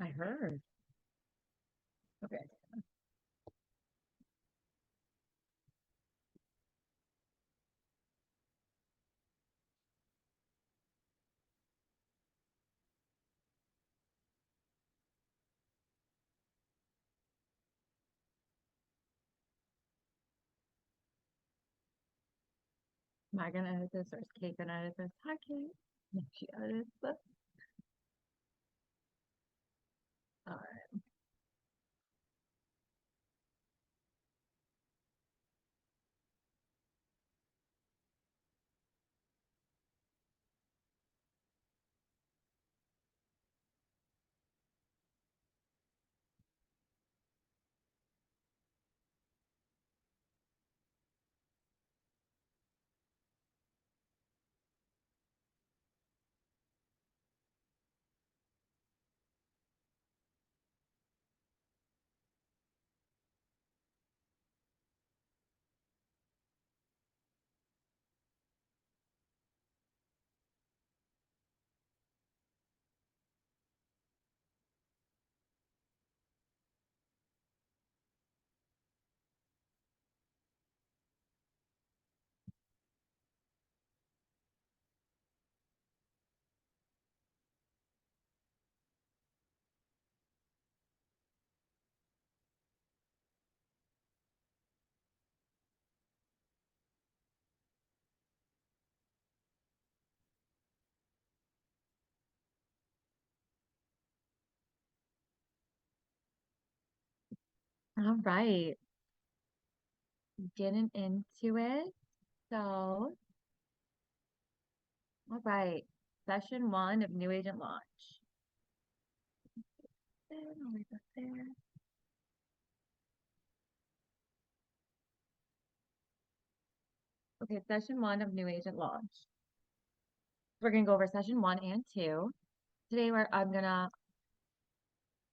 I heard. Okay. Am I gonna edit this or is Kate gonna edit this? Hi, Kate. No, she edits this. All right. All right. Getting into it. So, all right. Session one of New Agent Launch. There, I'll leave that there. Okay, session one of New Agent Launch. We're gonna go over session one and two. Today I'm gonna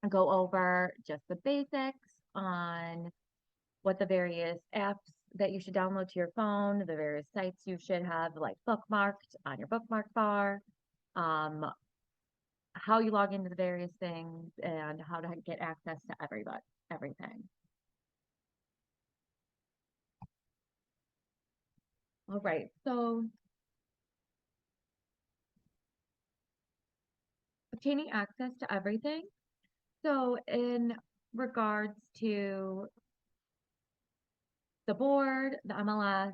go over just the basics on what the various apps that you should download to your phone, the various sites you should have like bookmarked on your bookmark bar, um, how you log into the various things, and how to get access to everything. All right, so obtaining access to everything. So in regards to the board, the MLS,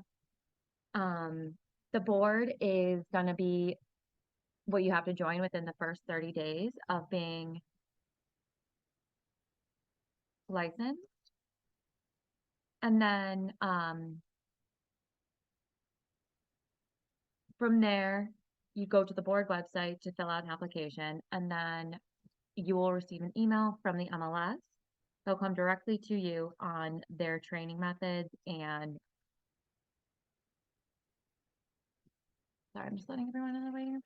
um, the board is going to be what you have to join within the first 30 days of being licensed. And then from there, you go to the board website to fill out an application, and then you will receive an email from the MLS. They'll come directly to you on their training methods and sorry, I'm just letting everyone in the waiting room.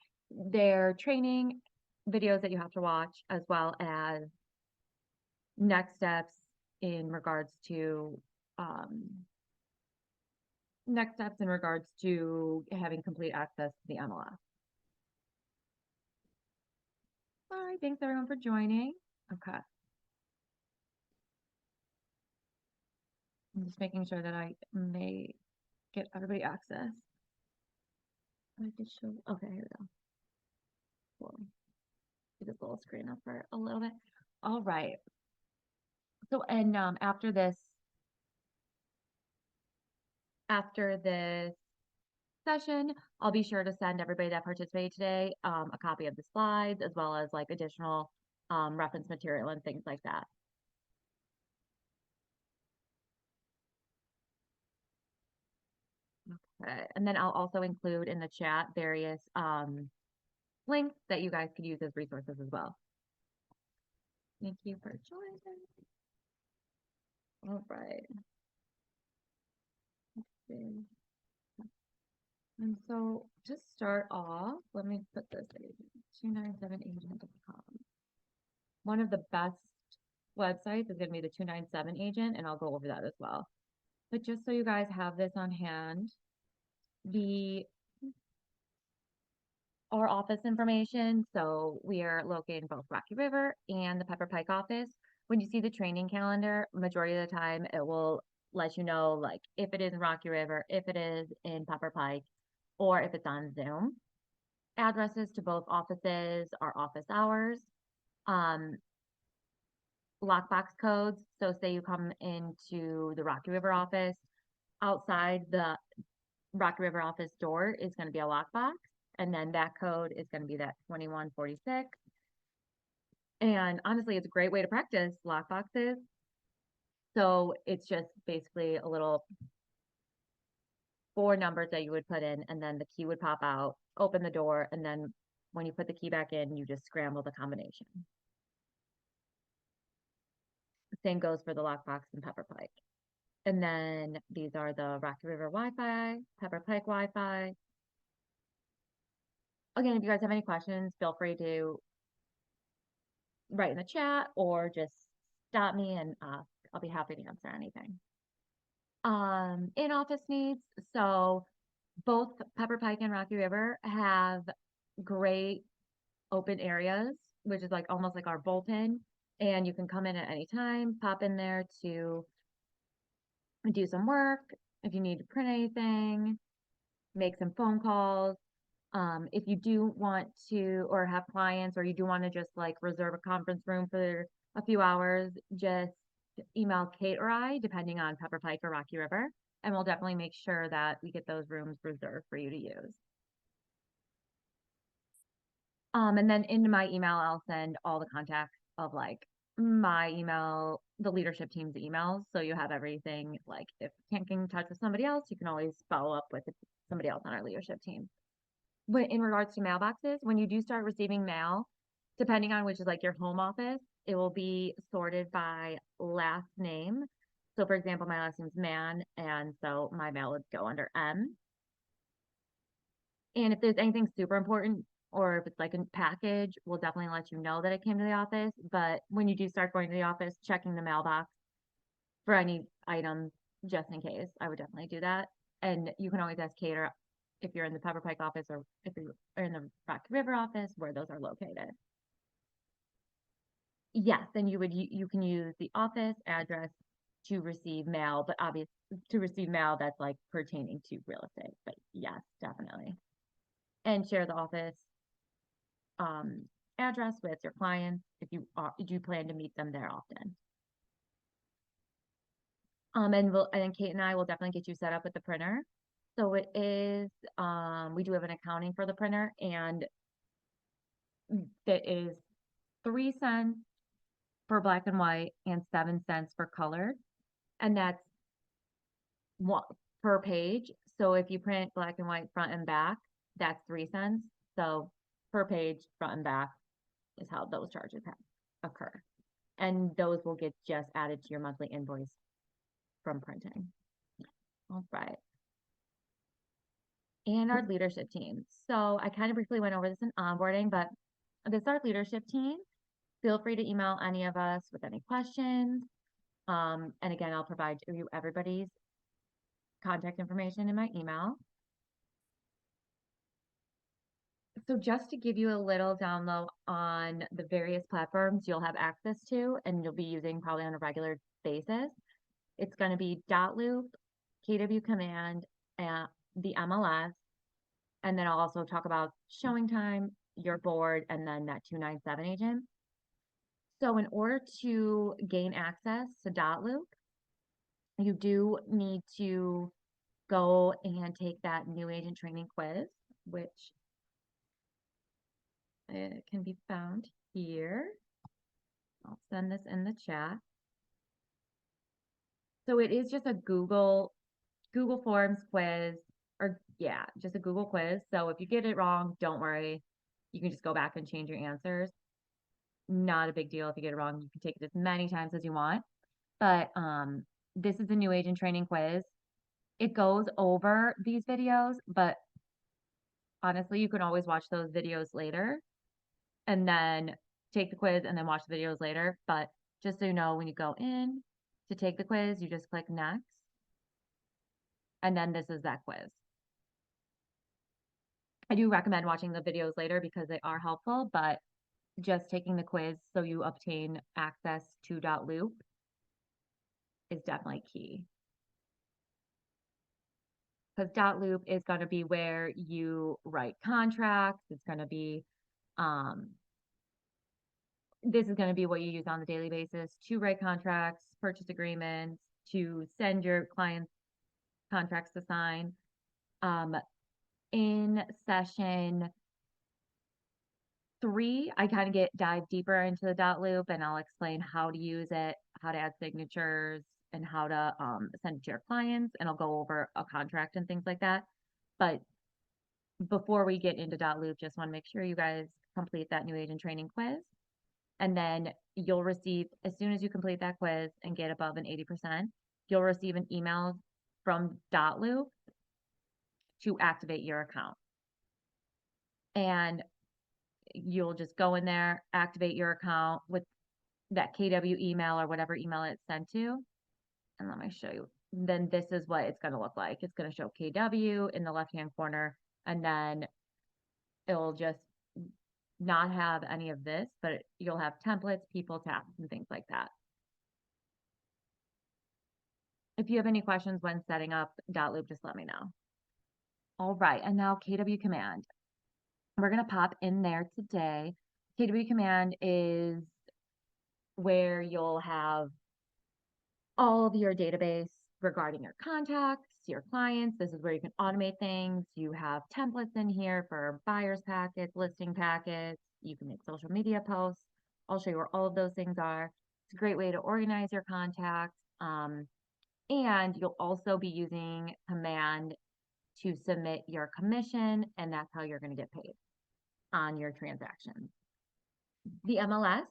Their training videos that you have to watch, as well as next steps in regards to um, having complete access to the MLS. All right, thanks everyone for joining. Okay, I'm just making sure that I may get everybody access. I did show. Okay, here we go. Cool. See this little screen up for a little bit. All right. So, and after this session, I'll be sure to send everybody that participated today a copy of the slides as well as like additional reference material and things like that. Okay. And then I'll also include in the chat various links that you guys could use as resources as well. Thank you for joining. All right. And so to start off, let me put this 297agent.com. One of the best websites is going to be the 297 agent, and I'll go over that as well. But just so you guys have this on hand, the our office information. So we are located in both Rocky River and the Pepper Pike office. When you see the training calendar, majority of the time it will let you know like if it is in Rocky River, if it is in Pepper Pike, or if it's on Zoom. Addresses to both offices are office hours. Um, Lockbox codes. So say you come into the Rocky River office, outside the Rocky River office door is going to be a lockbox, and then that code is going to be that 2146. And honestly, it's a great way to practice lockboxes. So it's just basically a little 4 numbers that you would put in, and then the key would pop out, open the door, and then when you put the key back in, you just scramble the combination. Same goes for the lockbox and Pepper Pike. And then these are the Rocky River Wi-Fi, Pepper Pike Wi-Fi. Again, if you guys have any questions, feel free to write in the chat or just stop me and I'll be happy to answer anything. In-office needs. So both Pepper Pike and Rocky River have great open areas, which is like almost like our bullpen. And you can come in at any time, pop in there to do some work. If you need to print anything, make some phone calls. If you do want to, or have clients, or you do want to just like reserve a conference room for a few hours, just email Kate or I, depending on Pepper Pike or Rocky River, and we'll definitely make sure that we get those rooms reserved for you to use. And then in my email, I'll send all the contacts of like my email, the leadership team's emails. So you have everything. Like if you can't get in touch with somebody else, you can always follow up with somebody else on our leadership team. When in regards to mailboxes, when you do start receiving mail, depending on which is like your home office, it will be sorted by last name. So for example, my last name's Mann, and so my mail would go under M. And if there's anything super important, or if it's like a package, we'll definitely let you know that it came to the office. But when you do start going to the office, checking the mailbox for any items, just in case, I would definitely do that. And you can always ask Kate, or if you're in the Pepper Pike office, or if you're in the Rocky River office, where those are located. Yes, then you can use the office address to receive mail, but obviously to receive mail that's like pertaining to real estate. But yes, definitely. And share the office address with your clients if you do plan to meet them there often. And Kate and I will definitely get you set up with the printer. So it is we do have an accounting for the printer, and that is 3 cents for black and white and 7 cents for color. And that's one per page. So if you print black and white front and back, that's 3 cents. So per page, front and back is how those charges occur. And those will get just added to your monthly invoice from printing. All right. And our leadership team. So I kind of briefly went over this in onboarding, but this is our leadership team. Feel free to email any of us with any questions. And again, I'll provide you everybody's contact information in my email. So just to give you a little download on the various platforms you'll have access to and you'll be using probably on a regular basis, it's going to be Dotloop, KW Command, and the MLS. And then I'll also talk about showing time, your board, and then that 297 agent. So in order to gain access to Dotloop, you do need to go and take that new agent training quiz, which can be found here. I'll send this in the chat. So it is just a Google Forms quiz, or yeah, just a Google quiz. So if you get it wrong, don't worry. You can just go back and change your answers. Not a big deal if you get it wrong. You can take it as many times as you want. But this is a new agent training quiz. It goes over these videos, but honestly, you can always watch those videos later and then take the quiz and then watch the videos later. But just so you know, when you go in to take the quiz, you just click next. And then this is that quiz. I do recommend watching the videos later because they are helpful, but just taking the quiz so you obtain access to Dotloop is definitely key. Because Dotloop is going to be where you write contracts. It's going to be, this is going to be what you use on a daily basis to write contracts, purchase agreements, to send your clients contracts to sign. In session 3, I kind of dive deeper into the Dotloop and I'll explain how to use it, how to add signatures, and how to send it to your clients, and I'll go over a contract and things like that. But before we get into Dotloop, just want to make sure you guys complete that new agent training quiz. And then you'll receive, as soon as you complete that quiz and get above an 80%, you'll receive an email from Dotloop to activate your account. And you'll just go in there, activate your account with that KW email or whatever email it's sent to. And let me show you. Then this is what it's going to look like. It's going to show KW in the left-hand corner, and then it'll just not have any of this, but you'll have templates, people, tasks, and things like that. If you have any questions when setting up Dotloop, just let me know. All right, and now KW command. We're going to pop in there today. KW command is where you'll have all of your database regarding your contacts, your clients. This is where you can automate things. You have templates in here for buyer's packets, listing packets. You can make social media posts. I'll show you where all of those things are. It's a great way to organize your contacts. And you'll also be using command to submit your commission, and that's how you're going to get paid on your transactions. The MLS,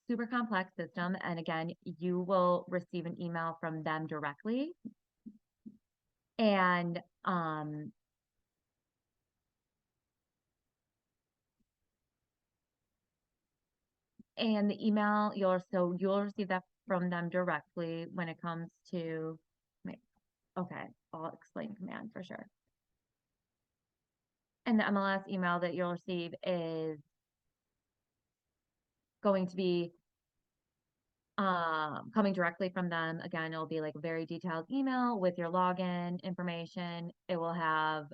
super complex system, and again, you will receive an email from them directly. And the email, you'll receive that from them directly when it comes to, okay, I'll explain command for sure. And the MLS email that you'll receive is going to be coming directly from them. Again, it'll be like a very detailed email with your login information. It will have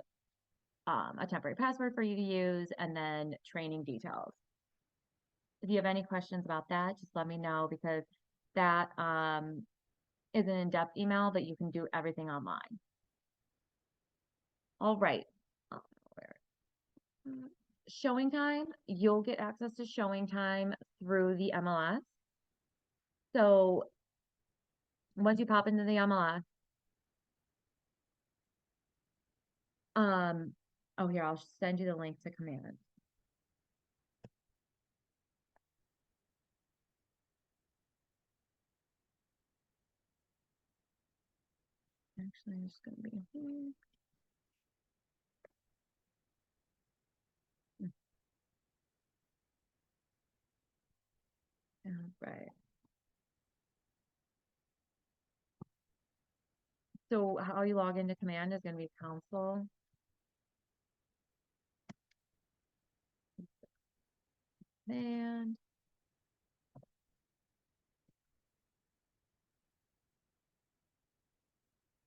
a temporary password for you to use, and then training details. If you have any questions about that, just let me know, because that is an in-depth email, but you can do everything online. All right. Showing time, you'll get access to showing time through the MLS. So once you pop into the MLS, oh, here, I'll send you the link to command. Actually, it's going to be here. All right. So how you log into command is going to be console. Command.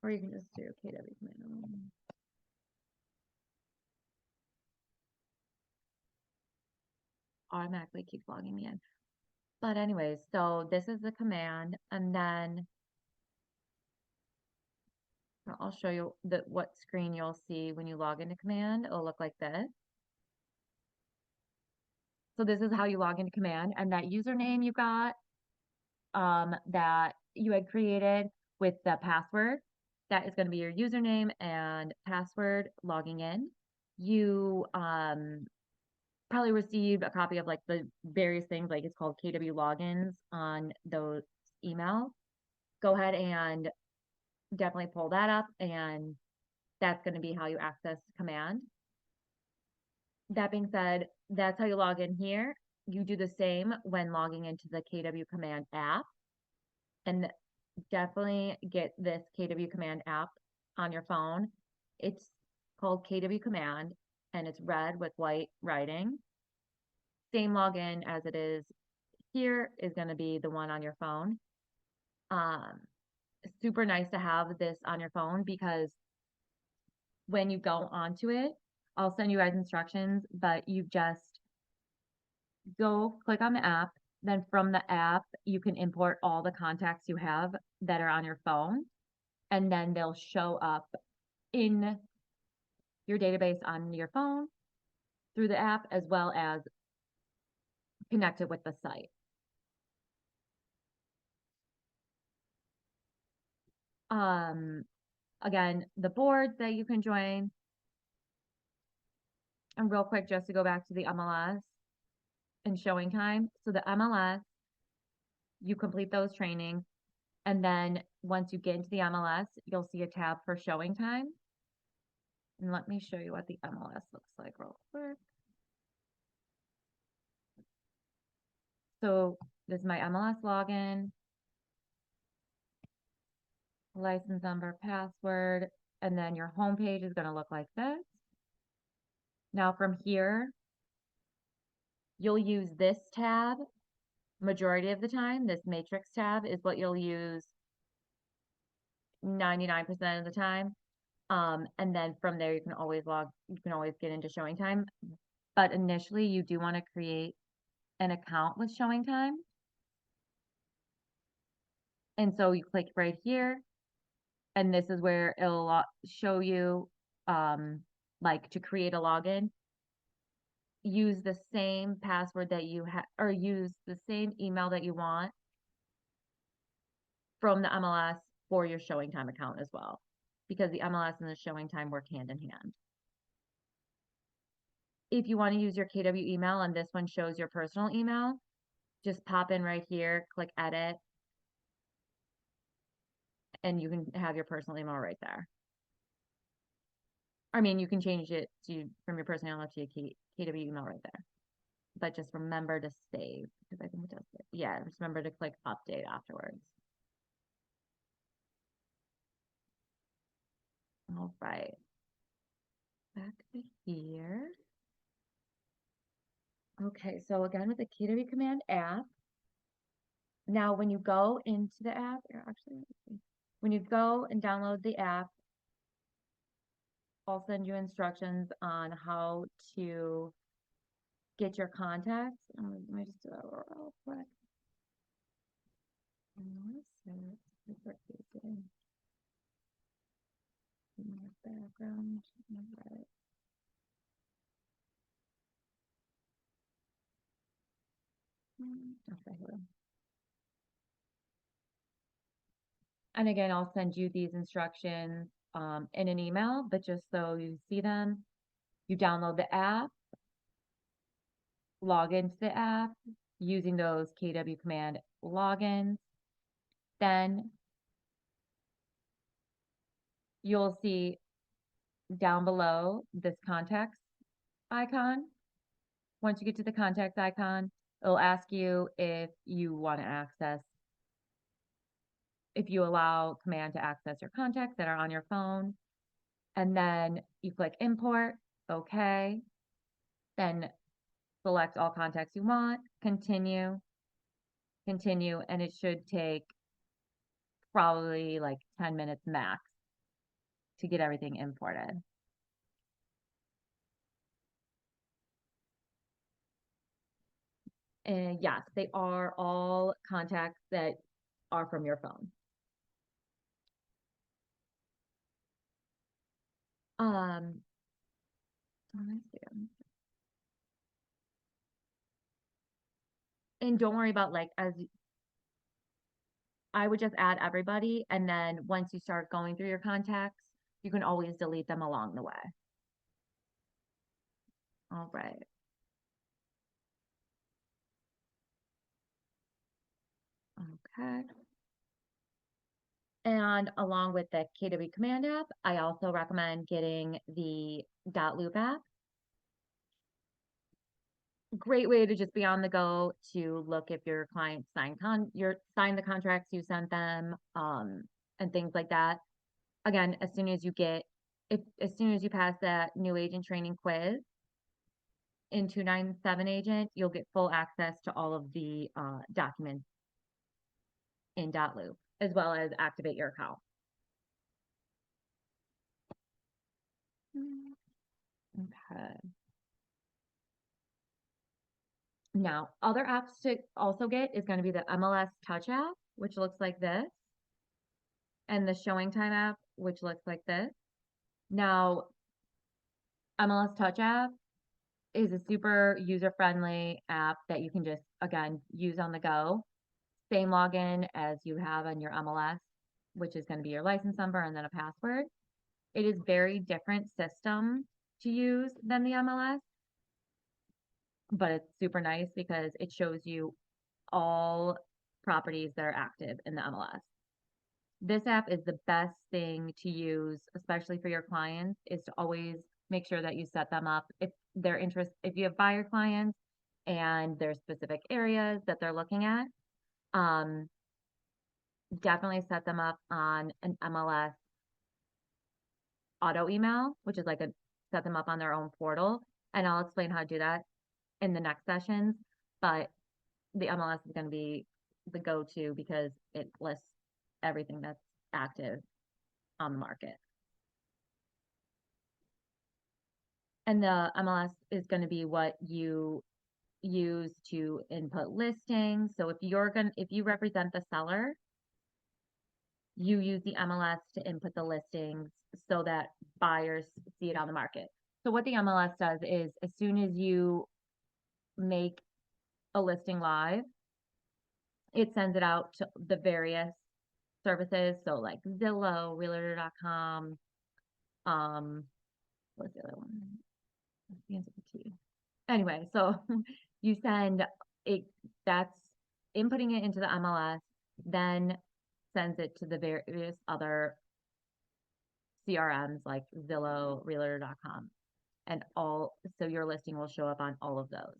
Or you can just do KW command. Automatically keeps logging me in. But anyways, so this is the command, and then I'll show you what screen you'll see when you log into command. It'll look like this. So this is how you log into command, and that username you got that you had created with the password, that is going to be your username and password logging in. You probably received a copy of like the various things, like it's called KW logins on those emails. Go ahead and definitely pull that up, and that's going to be how you access command. That being said, that's how you log in here. You do the same when logging into the KW command app, and definitely get this KW command app on your phone. It's called KW command, and it's red with white writing. Same login as it is here is going to be the one on your phone. Super nice to have this on your phone because when you go onto it, I'll send you guys instructions, but you just go click on the app. Then from the app, you can import all the contacts you have that are on your phone, and then they'll show up in your database on your phone through the app as well as connected with the site. Again, the boards that you can join. And real quick, just to go back to the MLS and showing time. So the MLS, you complete those trainings. And then once you get into the MLS, you'll see a tab for showing time. And let me show you what the MLS looks like real quick. So this is my MLS login, license number, password, and then your home page is going to look like this. Now from here, you'll use this tab majority of the time. This matrix tab is what you'll use 99% of the time. And then from there, you can always get into showing time. But initially, you do want to create an account with showing time. And so you click right here, and this is where it'll show you, like to create a login. Use the same password that you have, or use the same email that you want from the MLS for your showing time account as well, because the MLS and the showing time work hand in hand. If you want to use your KW email and this one shows your personal email, just pop in right here, click edit, and you can have your personal email right there. I mean, you can change it from your personal email to your KW email right there. But just remember to save, because I think it does it. Yeah, just remember to click update afterwards. All right. Back to here. Okay, so again with the KW Command app. Now, when you go into the app, when you go and download the app, I'll send you instructions on how to get your contacts. Let me just do that real quick. Background. Right. Okay, here. And again, I'll send you these instructions in an email, but just so you see them, you download the app, log into the app using those KW Command logins. Then you'll see down below this contacts icon. Once you get to the contacts icon, it'll ask you if you want to access, if you allow command to access your contacts that are on your phone. And then you click import, okay. Then select all contacts you want, continue, and it should take probably like 10 minutes max to get everything imported. And yes, they are all contacts that are from your phone. And don't worry about like, I would just add everybody, and then once you start going through your contacts, you can always delete them along the way. All right. Okay. And along with the KW Command app, I also recommend getting the Dotloop app. Great way to just be on the go to look if your clients signed the contracts you sent them, and things like that. Again, as soon as you get if as soon as you pass that new agent training quiz in 297 agent, you'll get full access to all of the documents in Dotloop, as well as activate your account. Okay. Now, other apps to also get is going to be the MLS Touch app, which looks like this, and the Showing Time app, which looks like this. Now, MLS Touch app is a super user-friendly app that you can just, again, use on the go. Same login as you have on your MLS, which is going to be your license number and then a password. It is very different system to use than the MLS, but it's super nice because it shows you all properties that are active in the MLS. This app is the best thing to use, especially for your clients, is to always make sure that you set them up if they're interested, if you have buyer clients and there's specific areas that they're looking at, definitely set them up on an MLS auto email, which is like a set them up on their own portal. And I'll explain how to do that in the next sessions. But the MLS is going to be the go-to because it lists everything that's active on the market. And the MLS is going to be what you use to input listings. So if you represent the seller, you use the MLS to input the listings so that buyers see it on the market. So what the MLS does is as soon as you make a listing live, it sends it out to the various services. So like Zillow, Realtor.com, what's the other one? Anyway, so you send it, that's inputting it into the MLS, then sends it to the various other CRMs like Zillow, Realtor.com, and so your listing will show up on all of those.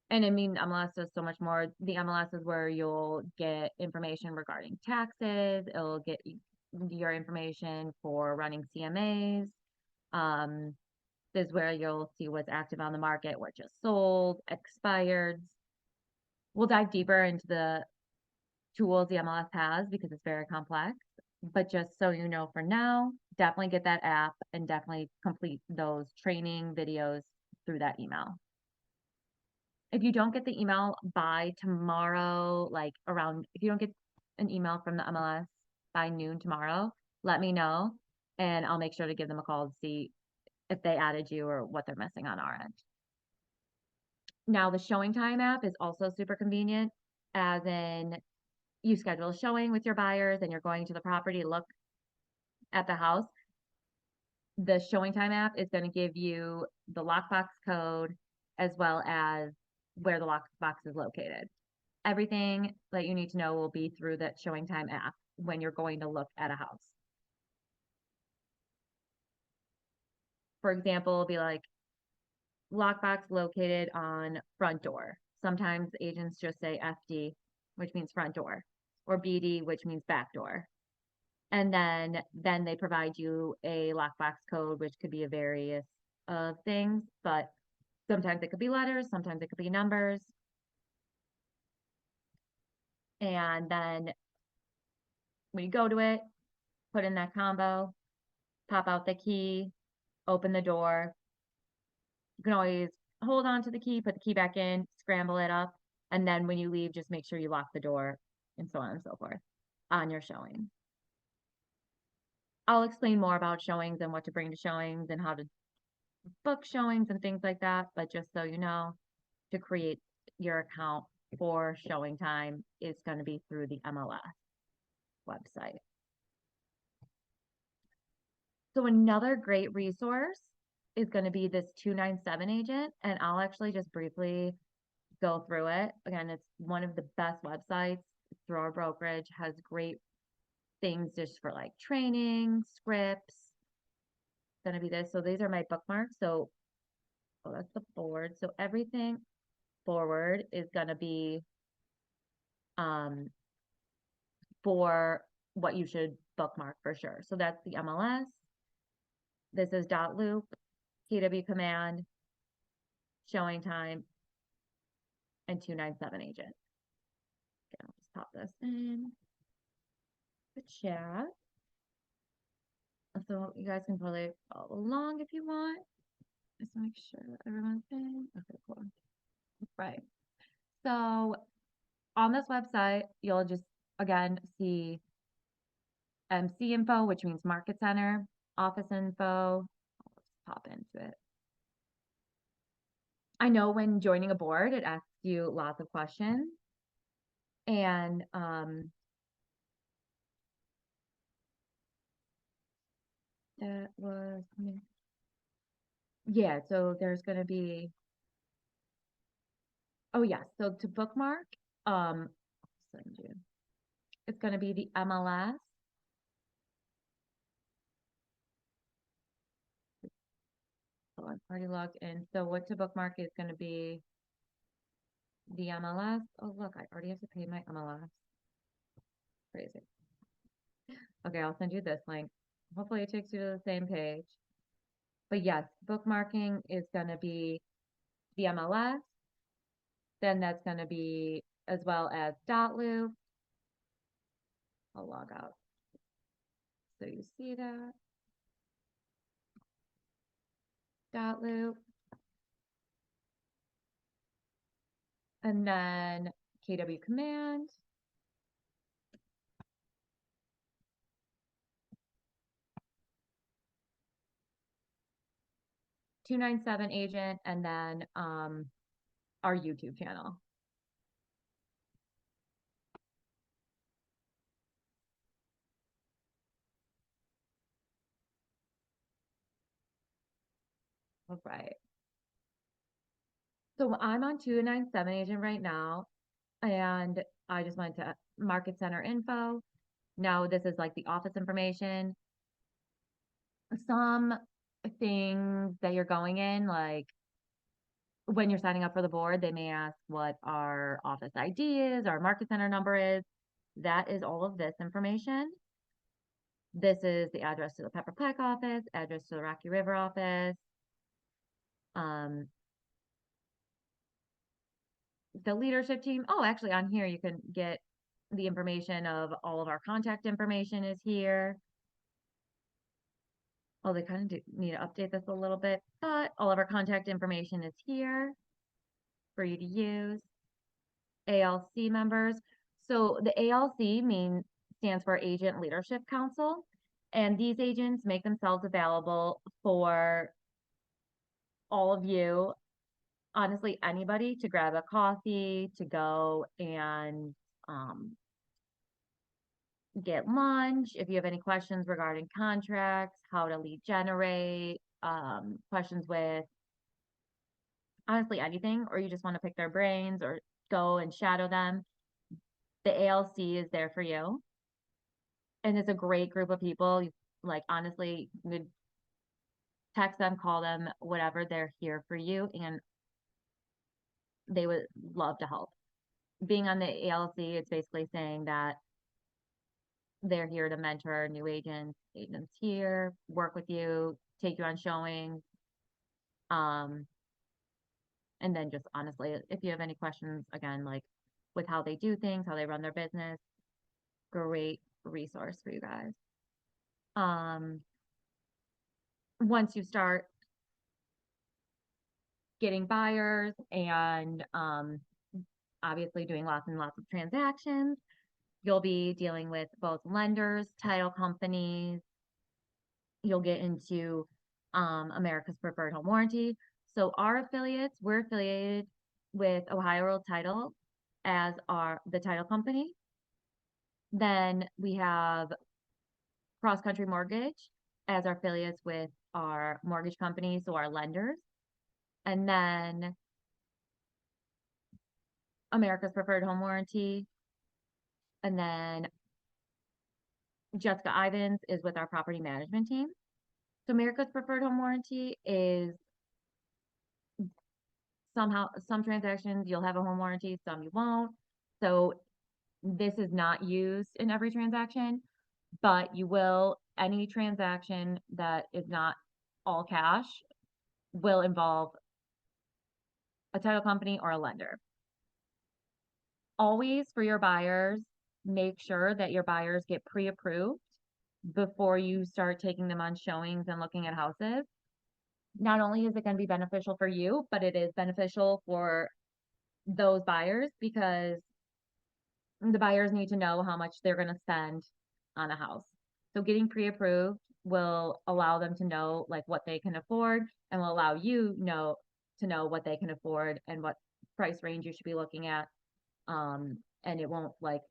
And I mean, MLS does so much more. The MLS is where you'll get information regarding taxes. It'll get your information for running CMAs. This is where you'll see what's active on the market, what just sold, expired. We'll dive deeper into the tools the MLS has because it's very complex. But just so you know, for now, definitely get that app and definitely complete those training videos through that email. If you don't get the email by tomorrow, like if you don't get an email from the MLS by noon tomorrow, let me know and I'll make sure to give them a call to see if they added you or what they're missing on our end. Now, the Showing Time app is also super convenient, as in you schedule a showing with your buyers and you're going to the property to look at the house. The Showing Time app is going to give you the lockbox code as well as where the lockbox is located. Everything that you need to know will be through that Showing Time app when you're going to look at a house. For example, it'll be like lockbox located on front door. Sometimes agents just say FD, which means front door, or BD, which means back door. And then they provide you a lockbox code, which could be a various of things, but sometimes it could be letters, sometimes it could be numbers. And then when you go to it, put in that combo, pop out the key, open the door. You can always hold on to the key, put the key back in, scramble it up, and then when you leave, just make sure you lock the door and so on and so forth on your showing. I'll explain more about showings and what to bring to showings and how to book showings and things like that, but just so you know, to create your account for Showing Time is going to be through the MLS website. So another great resource is going to be this 297 agent, and I'll actually just briefly go through it. Again, it's one of the best websites through our brokerage, has great things just for like training, scripts. It's going to be this. So these are my bookmarks. So that's the forward. So everything forward is going to be for what you should bookmark for sure. So that's the MLS. This is Dotloop, KW command, showing time, and 297 agent. Okay, I'll just pop this in the chat. So you guys can probably follow along if you want. Just make sure everyone's in. Okay, cool. Right. So on this website, you'll just again see MC info, which means market center, office info. I'll just pop into it. I know when joining a board, it asks you lots of questions. And that was, yeah, so there's going to be, oh yes, so to bookmark, I'll send you, it's going to be the MLS. So I've already logged in. So what to bookmark is going to be the MLS. Oh, look, I already have to pay my MLS. Crazy. Okay, I'll send you this link. Hopefully it takes you to the same page. But yes, bookmarking is going to be the MLS. Then that's going to be as well as Dotloop. I'll log out. So you see that. Dotloop. And then KW command. $297 agent, and then our YouTube channel. All right. So I'm on 297 agent right now, and I just went to market center info. Now this is like the office information. Some things that you're going in, like when you're signing up for the board, they may ask what our office ID is, our market center number is. That is all of this information. This is the address to the Pepper Pike office, address to the Rocky River office. The leadership team. Oh, actually on here you can get the information of all of our contact information is here. Oh, they kind of need to update this a little bit, but all of our contact information is here for you to use. ALC members. So the ALC stands for Agent Leadership Council, and these agents make themselves available for all of you, honestly, anybody to grab a coffee, to go and get lunch. If you have any questions regarding contracts, how to lead generate, questions with honestly anything, or you just want to pick their brains or go and shadow them, the ALC is there for you. And it's a great group of people. Like honestly, you could text them, call them, whatever, they're here for you and they would love to help. Being on the ALC, it's basically saying that they're here to mentor new agents here, work with you, take you on showing. And then just honestly, if you have any questions, again, like with how they do things, how they run their business, great resource for you guys. Once you start getting buyers and obviously doing lots and lots of transactions, you'll be dealing with both lenders, title companies. You'll get into America's Preferred Home Warranty. So our affiliates, we're affiliated with Ohio World Title as the title company. Then we have Cross Country Mortgage as our affiliates with our mortgage company, so our lenders. And then America's Preferred Home Warranty. And then Jessica Ivins is with our property management team. So America's Preferred Home Warranty is somehow, some transactions you'll have a home warranty, some you won't. So this is not used in every transaction, but you will, any transaction that is not all cash will involve a title company or a lender. Always for your buyers, make sure that your buyers get pre-approved before you start taking them on showings and looking at houses. Not only is it going to be beneficial for you, but it is beneficial for those buyers because the buyers need to know how much they're going to spend on a house. So getting pre-approved will allow them to know like what they can afford and will allow you to know what they can afford and what price range you should be looking at. And it won't like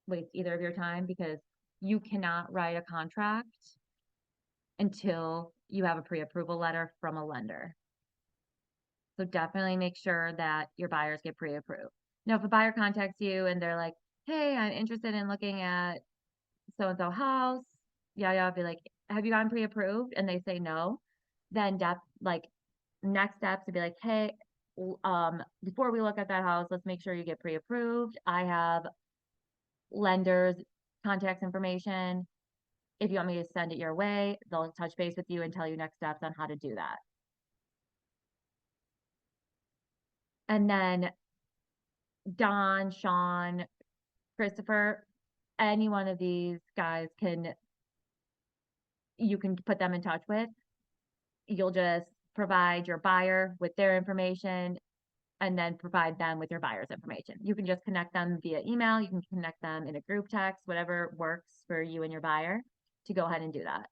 waste either of your time because you cannot write a contract until you have a pre-approval letter from a lender. So definitely make sure that your buyers get pre-approved. Now, if a buyer contacts you and they're like, hey, I'm interested in looking at so-and-so house, yeah, I'll be like, have you gotten pre-approved? And they say no, then like next steps would be like, hey, before we look at that house, let's make sure you get pre-approved. I have lenders contact information. If you want me to send it your way, they'll touch base with you and tell you next steps on how to do that. And then Don, Sean, Christopher, any one of these guys you can put them in touch with. You'll just provide your buyer with their information and then provide them with your buyer's information. You can just connect them via email. You can connect them in a group text, whatever works for you and your buyer to go ahead and do that.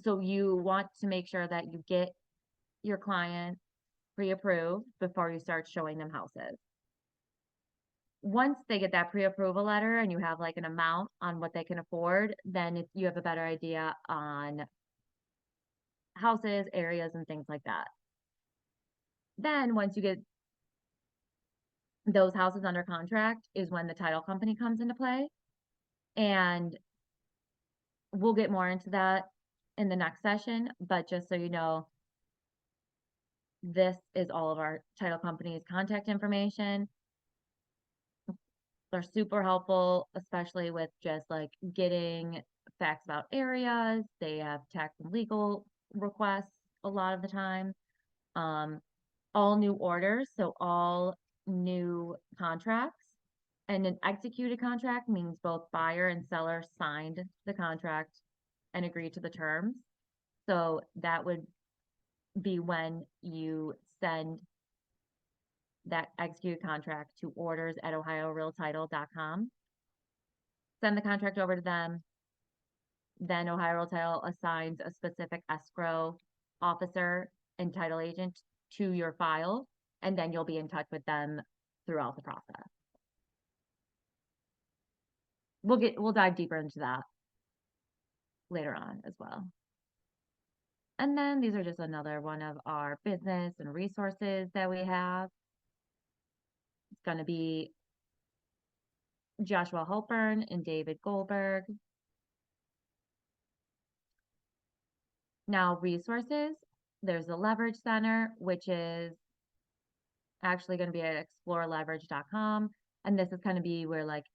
So you want to make sure that you get your client pre-approved before you start showing them houses. Once they get that pre-approval letter and you have like an amount on what they can afford, then you have a better idea on houses, areas, and things like that. Then once you get those houses under contract is when the title company comes into play. And we'll get more into that in the next session, but just so you know, this is all of our title company's contact information. They're super helpful, especially with just like getting facts about areas. They have tax and legal requests a lot of the time. All new orders, so all new contracts. And an executed contract means both buyer and seller signed the contract and agreed to the terms. So that would be when you send that executed contract to orders@ohiorealtitle.com. Send the contract over to them. Then Ohio Real Title assigns a specific escrow officer and title agent to your file, and then you'll be in touch with them throughout the process. We'll dive deeper into that later on as well. And then these are just another one of our business and resources that we have. It's going to be Joshua Holpern and David Goldberg. Now, resources, there's the Leverage Center, which is actually going to be at exploreleverage.com. And this is going to be where like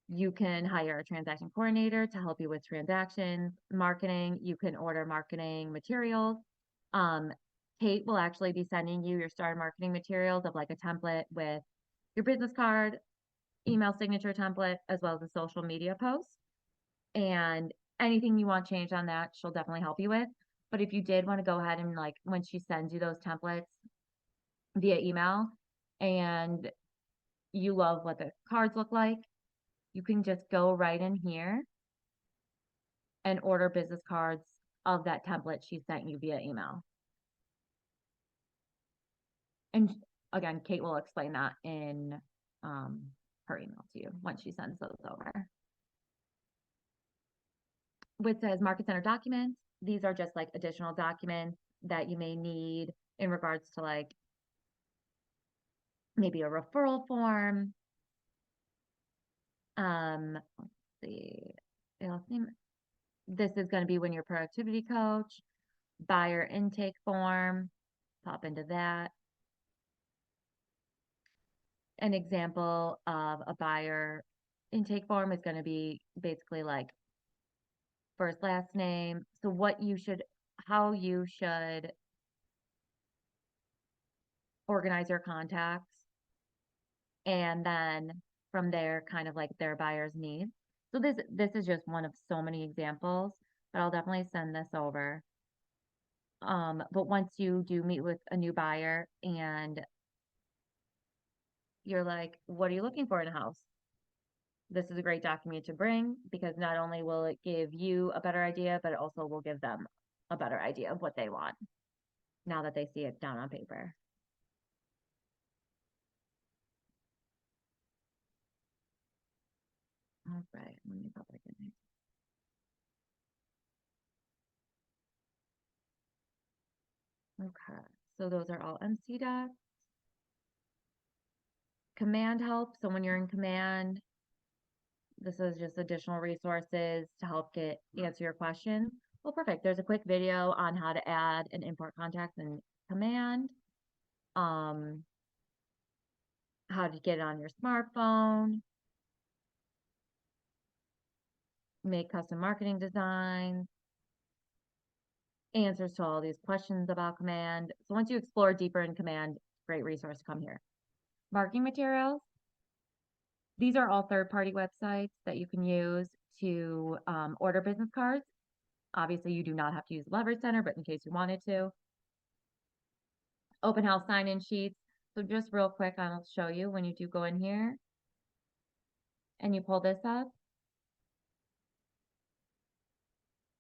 you can hire a transaction coordinator to help you with transactions, marketing. You can order marketing materials. Kate will actually be sending you your starter marketing materials of like a template with your business card, email signature template, as well as a social media post. And anything you want changed on that, she'll definitely help you with. But if you did want to go ahead and like when she sends you those templates via email and you love what the cards look like, you can just go right in here and order business cards of that template she sent you via email. And again, Kate will explain that in her email to you once she sends those over. Which says Market Center documents. These are just like additional documents that you may need in regards to like maybe a referral form. Let's see. This is going to be when your productivity coach, buyer intake form, pop into that. An example of a buyer intake form is going to be basically like first, last name. So how you should organize your contacts. And then from there, kind of like their buyer's needs. So this is just one of so many examples, but I'll definitely send this over. But once you do meet with a new buyer and you're like, what are you looking for in a house? This is a great document to bring because not only will it give you a better idea, but it also will give them a better idea of what they want now that they see it down on paper. All right, let me go back in here. Okay, so those are all MC docs. Command help. So when you're in command, this is just additional resources to help answer your question. Well, perfect. There's a quick video on how to add and import contacts in command. Um, how to get it on your smartphone, make custom marketing designs, answers to all these questions about command. So once you explore deeper in command, great resource to come here. Marketing materials. These are all third-party websites that you can use to order business cards. Obviously, you do not have to use Leverage Center, but in case you wanted to. Open house sign-in sheets. So just real quick, I'll show you when you do go in here and you pull this up.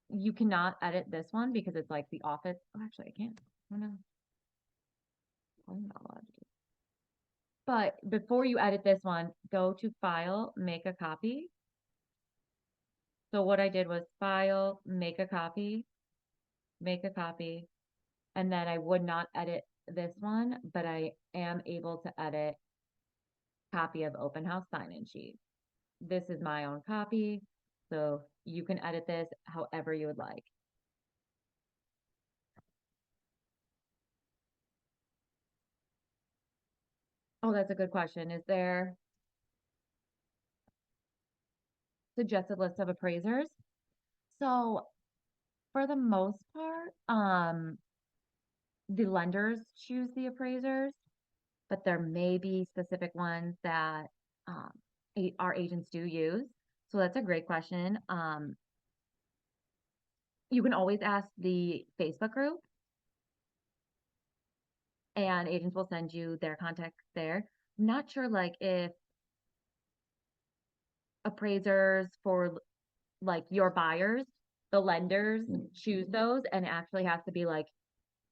You cannot edit this one because it's like the office. Oh, actually, I can't. Oh no. I'm not allowed to do. But before you edit this one, go to File, Make a Copy. So what I did was File, Make a Copy, and then I would not edit this one, but I am able to edit copy of open house sign-in sheet. This is my own copy, so you can edit this however you would like. Oh, that's a good question. Is there suggested list of appraisers? So for the most part, the lenders choose the appraisers, but there may be specific ones that um, our agents do use. So that's a great question. You can always ask the Facebook group, and agents will send you their contacts there. I'm not sure, like if appraisers for like your buyers, the lenders choose those, and it actually has to be like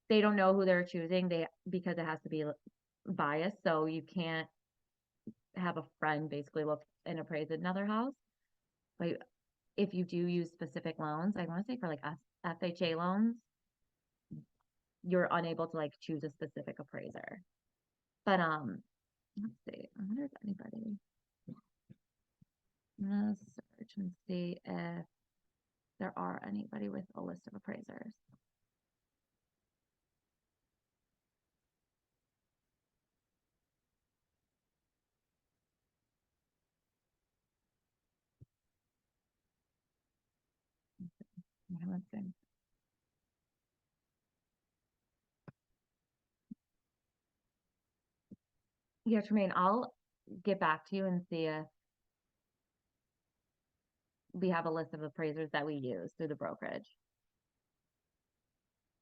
they don't know who they're choosing because it has to be biased, so you can't have a friend basically look and appraise another house. But if you do use specific loans, I want to say for like FHA loans, you're unable to like choose a specific appraiser. But let's see. I wonder if anybody. I'm gonna search and see if there are anybody with a list of appraisers. Let's see. Yeah, Tremaine, I'll get back to you and see if we have a list of appraisers that we use through the brokerage.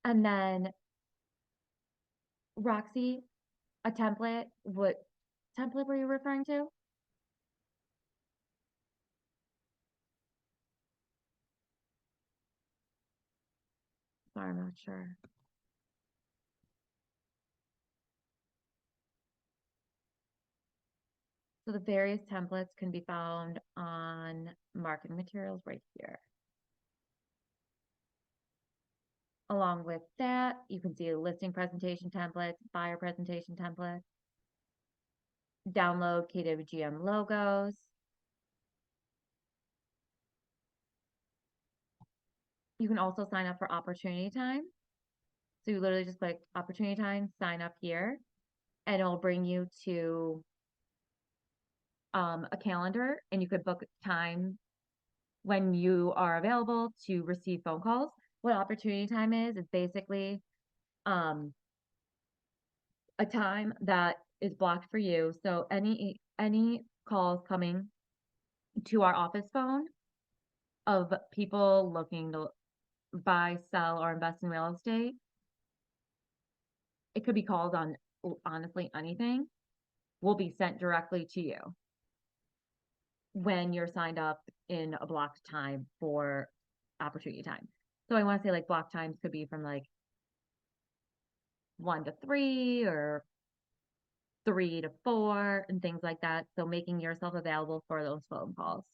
And then Roxy, a template, what template were you referring to? Sorry, I'm not sure. So the various templates can be found on marketing materials right here. Along with that, you can see listing presentation templates, buyer presentation templates, download KWGM logos. You can also sign up for opportunity time. So you literally just click opportunity time, sign up here, and it'll bring you to a calendar and you could book time when you are available to receive phone calls. What opportunity time is basically um, a time that is blocked for you. So any calls coming to our office phone of people looking to buy, sell, or invest in real estate, it could be calls on honestly anything, will be sent directly to you when you're signed up in a blocked time for opportunity time. So I want to say like block times could be from like 1 to 3 or 3 to 4 and things like that. So making yourself available for those phone calls.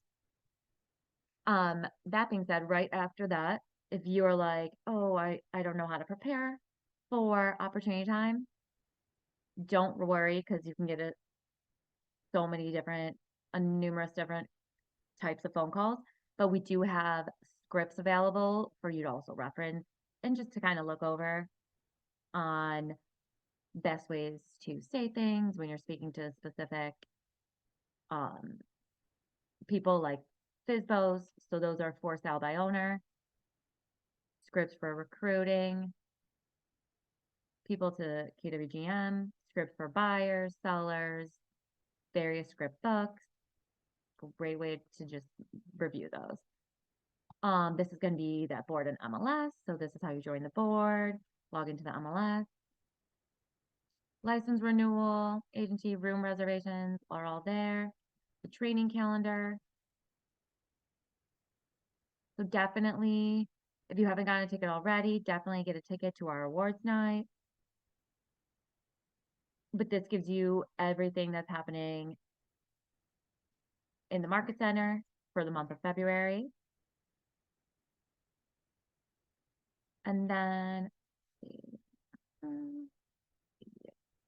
That being said, right after that, if you're like, oh, I don't know how to prepare for opportunity time, don't worry because you can get it so many different, numerous different types of phone calls. But we do have scripts available for you to also reference and just to kind of look over on best ways to say things when you're speaking to specific um, people like FISBOs. So those are for sale by owner, scripts for recruiting, people to KWGM, scripts for buyers, sellers, various script books. Great way to just review those. This is going to be that board in MLS. So this is how you join the board, log into the MLS. License renewal, agency room reservations are all there. The training calendar. So definitely, if you haven't gotten a ticket already, definitely get a ticket to our awards night. But this gives you everything that's happening in the market center for the month of February. And then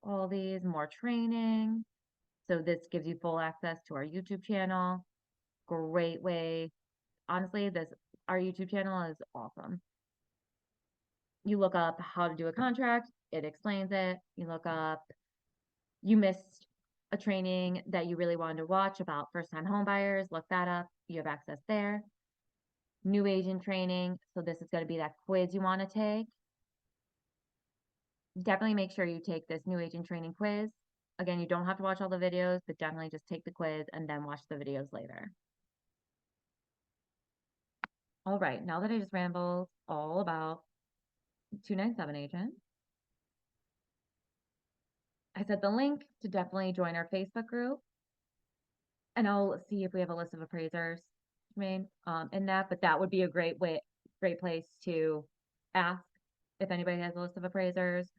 all these more training. So this gives you full access to our YouTube channel. Great way. Honestly, our YouTube channel is awesome. You look up how to do a contract, it explains it. You look up, you missed a training that you really wanted to watch about first time home buyers, look that up. You have access there. New agent training. So this is going to be that quiz you want to take. Definitely make sure you take this new agent training quiz. Again, you don't have to watch all the videos, but definitely just take the quiz and then watch the videos later. All right, now that I just rambled all about 297 agent, I set the link to definitely join our Facebook group, and I'll see if we have a list of appraisers, in that, but that would be a great place to ask if anybody has a list of appraisers.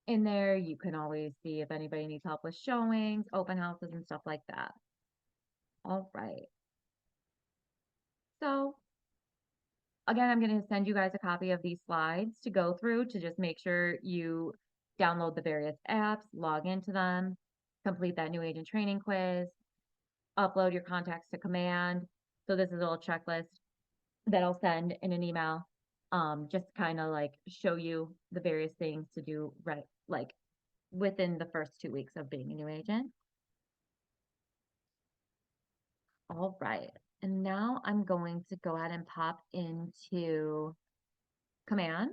In there, you can always see if anybody needs help with showings, open houses, and stuff like that. All right. So again, I'm going to send you guys a copy of these slides to go through to just make sure you download the various apps, log into them, complete that new agent training quiz, upload your contacts to command. So this is a little checklist that I'll send in an email, just kind of like show you the various things to do right, like within the first 2 weeks of being a new agent. All right. And now I'm going to go ahead and pop into command.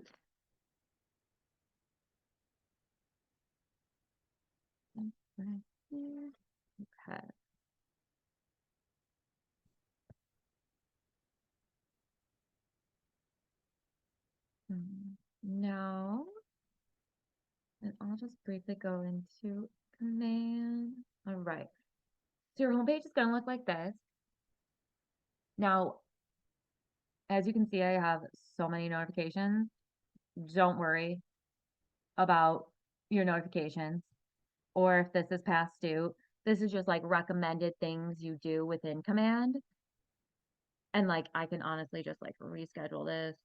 Right here. Okay. Now, and I'll just briefly go into command. All right. So your homepage is going to look like this. Now, as you can see, I have so many notifications. Don't worry about your notifications or if this is past due. This is just like recommended things you do within command. And like I can honestly just like reschedule this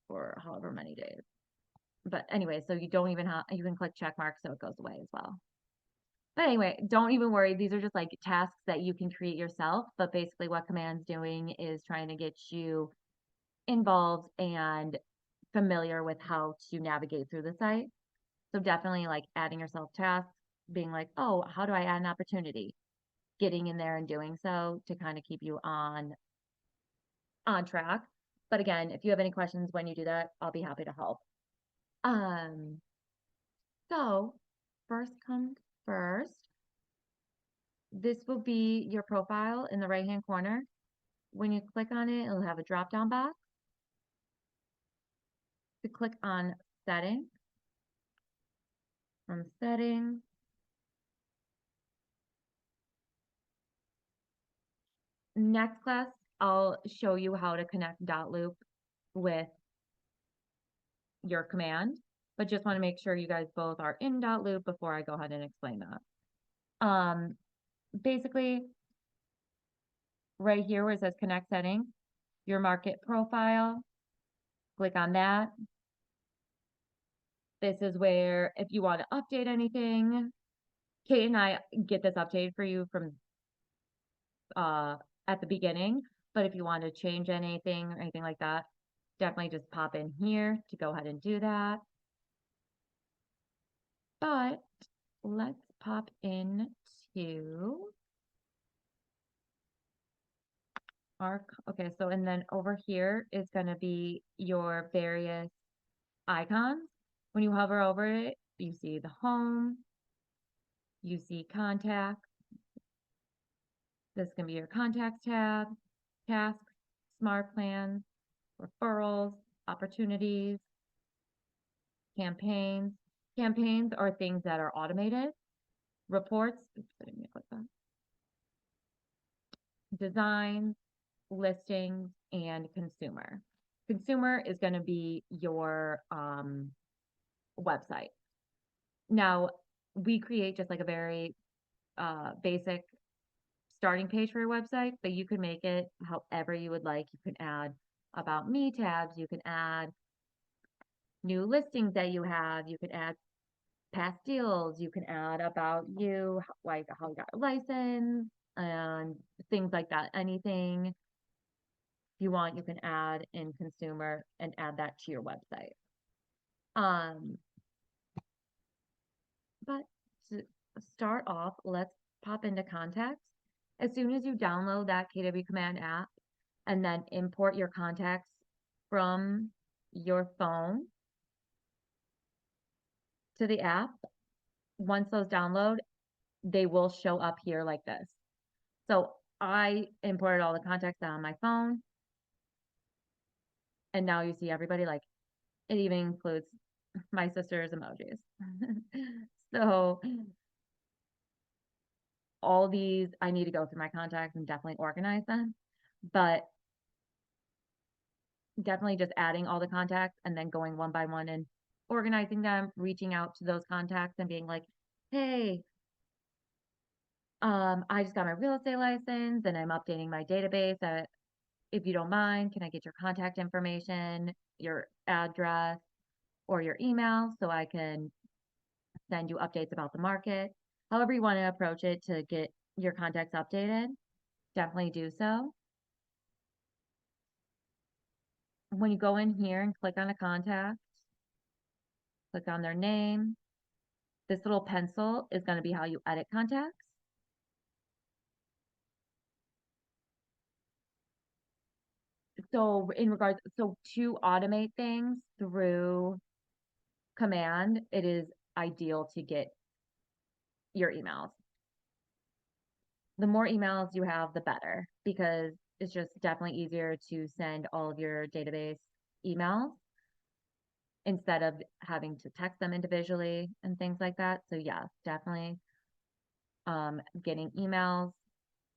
for however many days. But anyway, so you don't even have, you can click check mark so it goes away as well. But anyway, don't even worry. These are just like tasks that you can create yourself. But basically what command's doing is trying to get you involved and familiar with how to navigate through the site. So definitely like adding yourself tasks, being like, oh, how do I add an opportunity? Getting in there and doing so to kind of keep you on track. But again, if you have any questions when you do that, I'll be happy to help. Um, so first comes first, this will be your profile in the right hand corner. When you click on it, it'll have a drop down box. You click on settings. From settings, next class, I'll show you how to connect Dotloop with your command, but just want to make sure you guys both are in Dotloop before I go ahead and explain that. Basically, right here where it says connect settings, your market profile, click on that. This is where if you want to update anything, Kate and I get this updated for you from at the beginning, but if you want to change anything or anything like that, definitely just pop in here to go ahead and do that. But let's pop into our, okay, so and then over here is going to be your various icons. When you hover over it, you see the home, you see contact. This can be your contacts tab, tasks, smart plans, referrals, opportunities, campaigns. Campaigns are things that are automated. Reports, designs, listings, and consumer. Consumer is going to be your website. Now, we create just like a very basic starting page for your website, but you can make it however you would like. You can add about me tabs, you can add new listings that you have, you can add past deals, you can add about you, like how you got a license and things like that. Anything you want, you can add in consumer and add that to your website. Um, but to start off, let's pop into contacts. As soon as you download that KW Command app and then import your contacts from your phone to the app, once those download, they will show up here like this. So I imported all the contacts on my phone, and now you see everybody, like it even includes my sister's emojis. So all these, I need to go through my contacts and definitely organize them, but definitely just adding all the contacts and then going one by one and organizing them, reaching out to those contacts and being like, hey, I just got my real estate license and I'm updating my database. If you don't mind, can I get your contact information, your address, or your email so I can send you updates about the market? However you want to approach it to get your contacts updated, definitely do so. When you go in here and click on a contact, click on their name. This little pencil is going to be how you edit contacts. So to automate things through command, it is ideal to get your emails. The more emails you have, the better, because it's just definitely easier to send all of your database emails instead of having to text them individually and things like that. So yeah, definitely getting emails.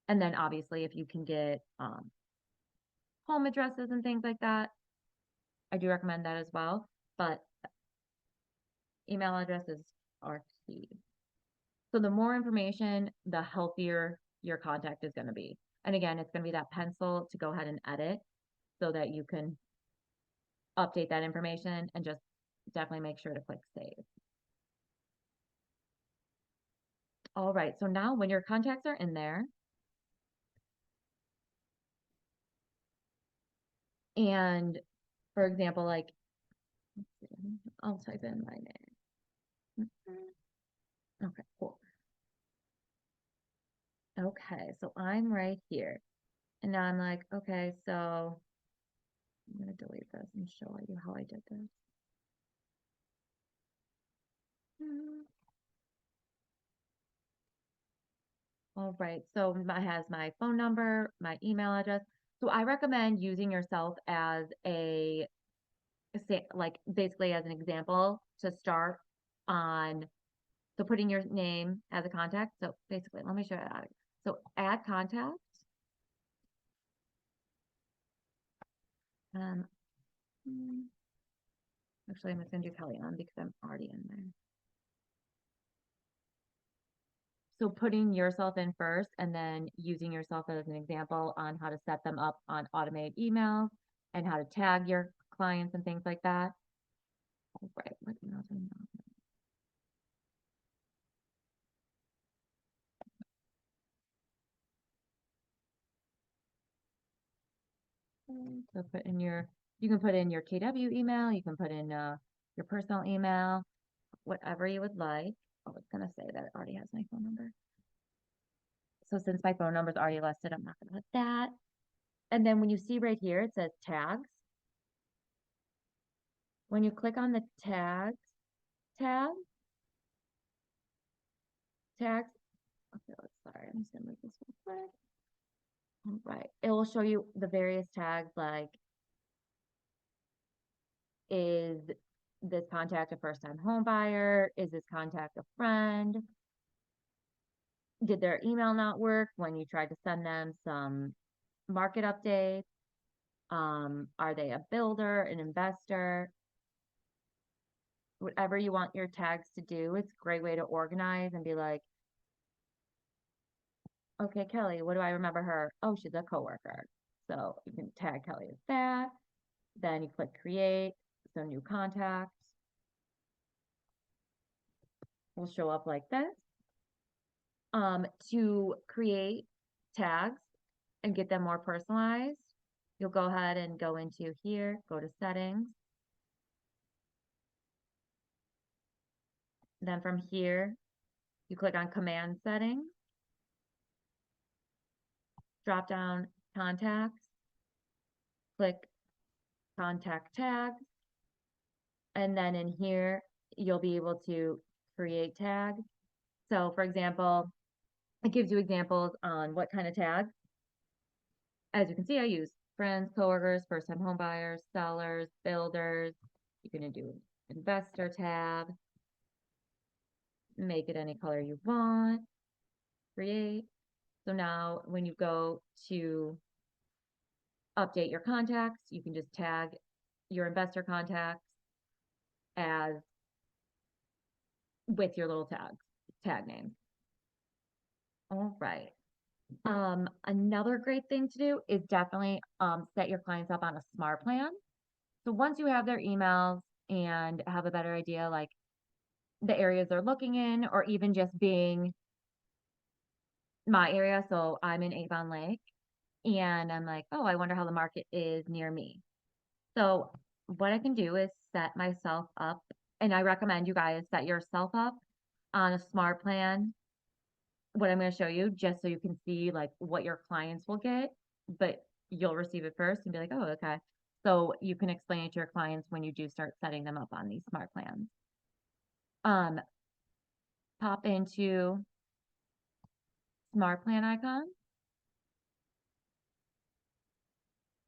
And then obviously if you can get home addresses and things like that, I do recommend that as well. But email addresses are key. So the more information, the healthier your contact is going to be. And again, it's going to be that pencil to go ahead and edit so that you can update that information and just definitely make sure to click save. All right, so now when your contacts are in there, and for example, like, I'll type in my name. Okay, cool. Okay, so I'm right here. And now I'm like, okay, so I'm gonna delete this and show you how I did this. Mm. All right, so it has my phone number, my email address. So I recommend using yourself as like basically as an example to start on. So putting your name as a contact. So basically, let me show you how to. So add contact. Um, mm, Actually, I'm gonna send you Kelly on because I'm already in there. So putting yourself in first and then using yourself as an example on how to set them up on automated emails and how to tag your clients and things like that. All right, what emails are not? So put in you can put in your KW email, you can put in your personal email, whatever you would like. Oh, it's gonna say that it already has my phone number. So since my phone number is already listed, I'm not gonna put that. And then when you see right here, it says tags. When you click on the tags tab, tags, okay, sorry, I'm just gonna move this real quick. All right, it will show you the various tags like, is this contact a first-time home buyer? Is this contact a friend? Did their email not work when you tried to send them some market updates? Are they a builder, an investor? Whatever you want your tags to do, it's a great way to organize and be like, okay, Kelly, what do I remember her? Oh, she's a coworker. So you can tag Kelly as that. Then you click create. So new contacts will show up like this. To create tags and get them more personalized, you'll go ahead and go into here, go to settings. Then from here, you click on command settings, drop down contacts, click contact tags, and then in here, you'll be able to create tags. So for example, it gives you examples on what kind of tags. As you can see, I use friends, coworkers, first-time home buyers, sellers, builders. You can do investor tab, make it any color you want, create. So now when you go to update your contacts, you can just tag your investor contacts as with your little tag name. All right. Another great thing to do is definitely set your clients up on a smart plan. So once you have their emails and have a better idea, like the areas they're looking in, or even just being my area. So I'm in Avon Lake and I'm like, oh, I wonder how the market is near me. So what I can do is set myself up, and I recommend you guys set yourself up on a smart plan. What I'm going to show you, just so you can see like what your clients will get, but you'll receive it first and be like, oh, okay. So you can explain it to your clients when you do start setting them up on these smart plans. Um, Pop into smart plan icon,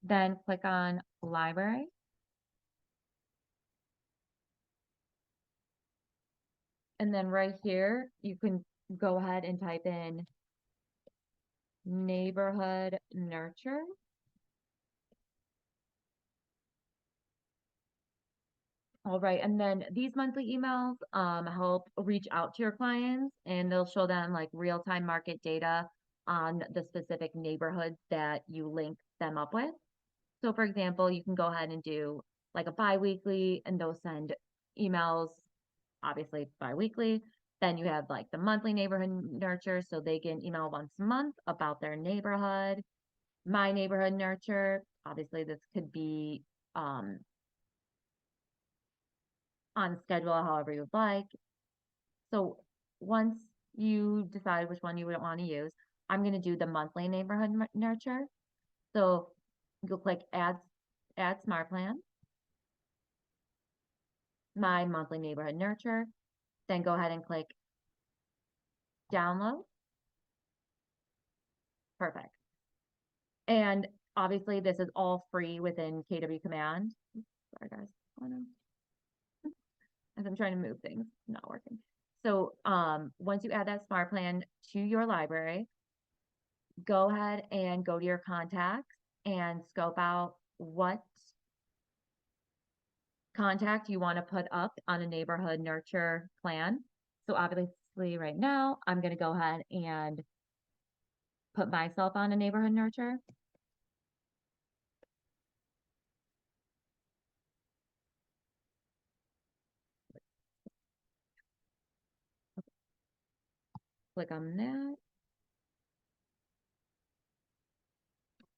then click on library. And then right here, you can go ahead and type in neighborhood nurture. All right, and then these monthly emails help reach out to your clients, and they'll show them like real-time market data on the specific neighborhoods that you link them up with. So for example, you can go ahead and do like a bi-weekly, and they'll send emails, obviously bi-weekly. Then you have like the monthly neighborhood nurture, so they get an email once a month about their neighborhood. My neighborhood nurture, obviously this could be um, on schedule, however you would like. So once you decide which one you would want to use, I'm going to do the monthly neighborhood nurture. So you'll click add smart plan, my monthly neighborhood nurture, then go ahead and click download. Perfect. And obviously this is all free within KW command. Sorry guys. Oh no. As I'm trying to move things, not working. So once you add that smart plan to your library, go ahead and go to your contacts and scope out what contact you want to put up on a neighborhood nurture plan. So obviously right now, I'm going to go ahead and put myself on a neighborhood nurture. Click on that.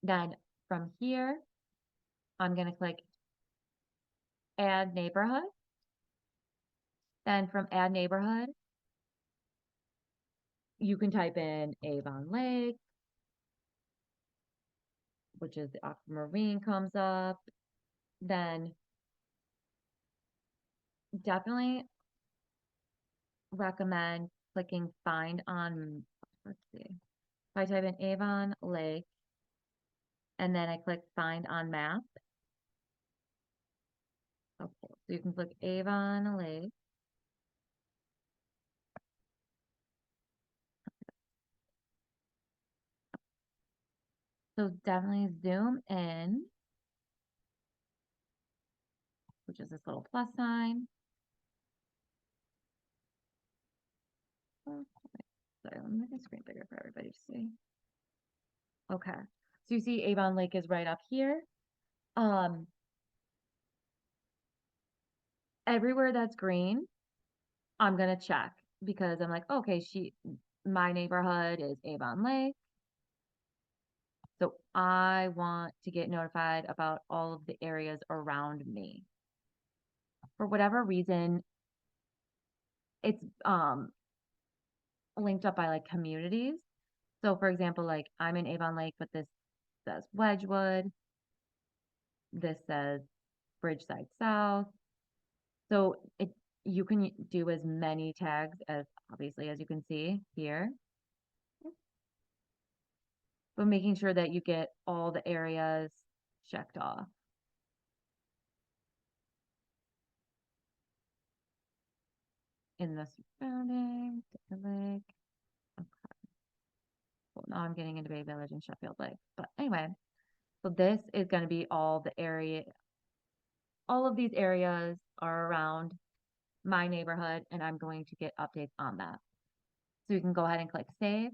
Then from here, I'm going to click add neighborhood. Then from add neighborhood, you can type in Avon Lake, which is the aquamarine comes up. Then definitely recommend clicking find on, let's see, if I type in Avon Lake and then I click find on map. Okay, so you can click Avon Lake. So definitely zoom in, which is this little plus sign. Oh, sorry, let me make the screen bigger for everybody to see. Okay, so you see Avon Lake is right up here. Everywhere that's green, I'm gonna check because I'm like, okay, my neighborhood is Avon Lake. So I want to get notified about all of the areas around me. For whatever reason, it's linked up by like communities. So for example, like I'm in Avon Lake, but this says Wedgewood. This says Bridgeside South. So you can do as many tags as obviously as you can see here. But making sure that you get all the areas checked off. In the surroundings, Lake. Okay. Well, now I'm getting into Bay Village and Sheffield Lake. But anyway, so this is going to be all the area, all of these areas are around my neighborhood, and I'm going to get updates on that. So you can go ahead and click save.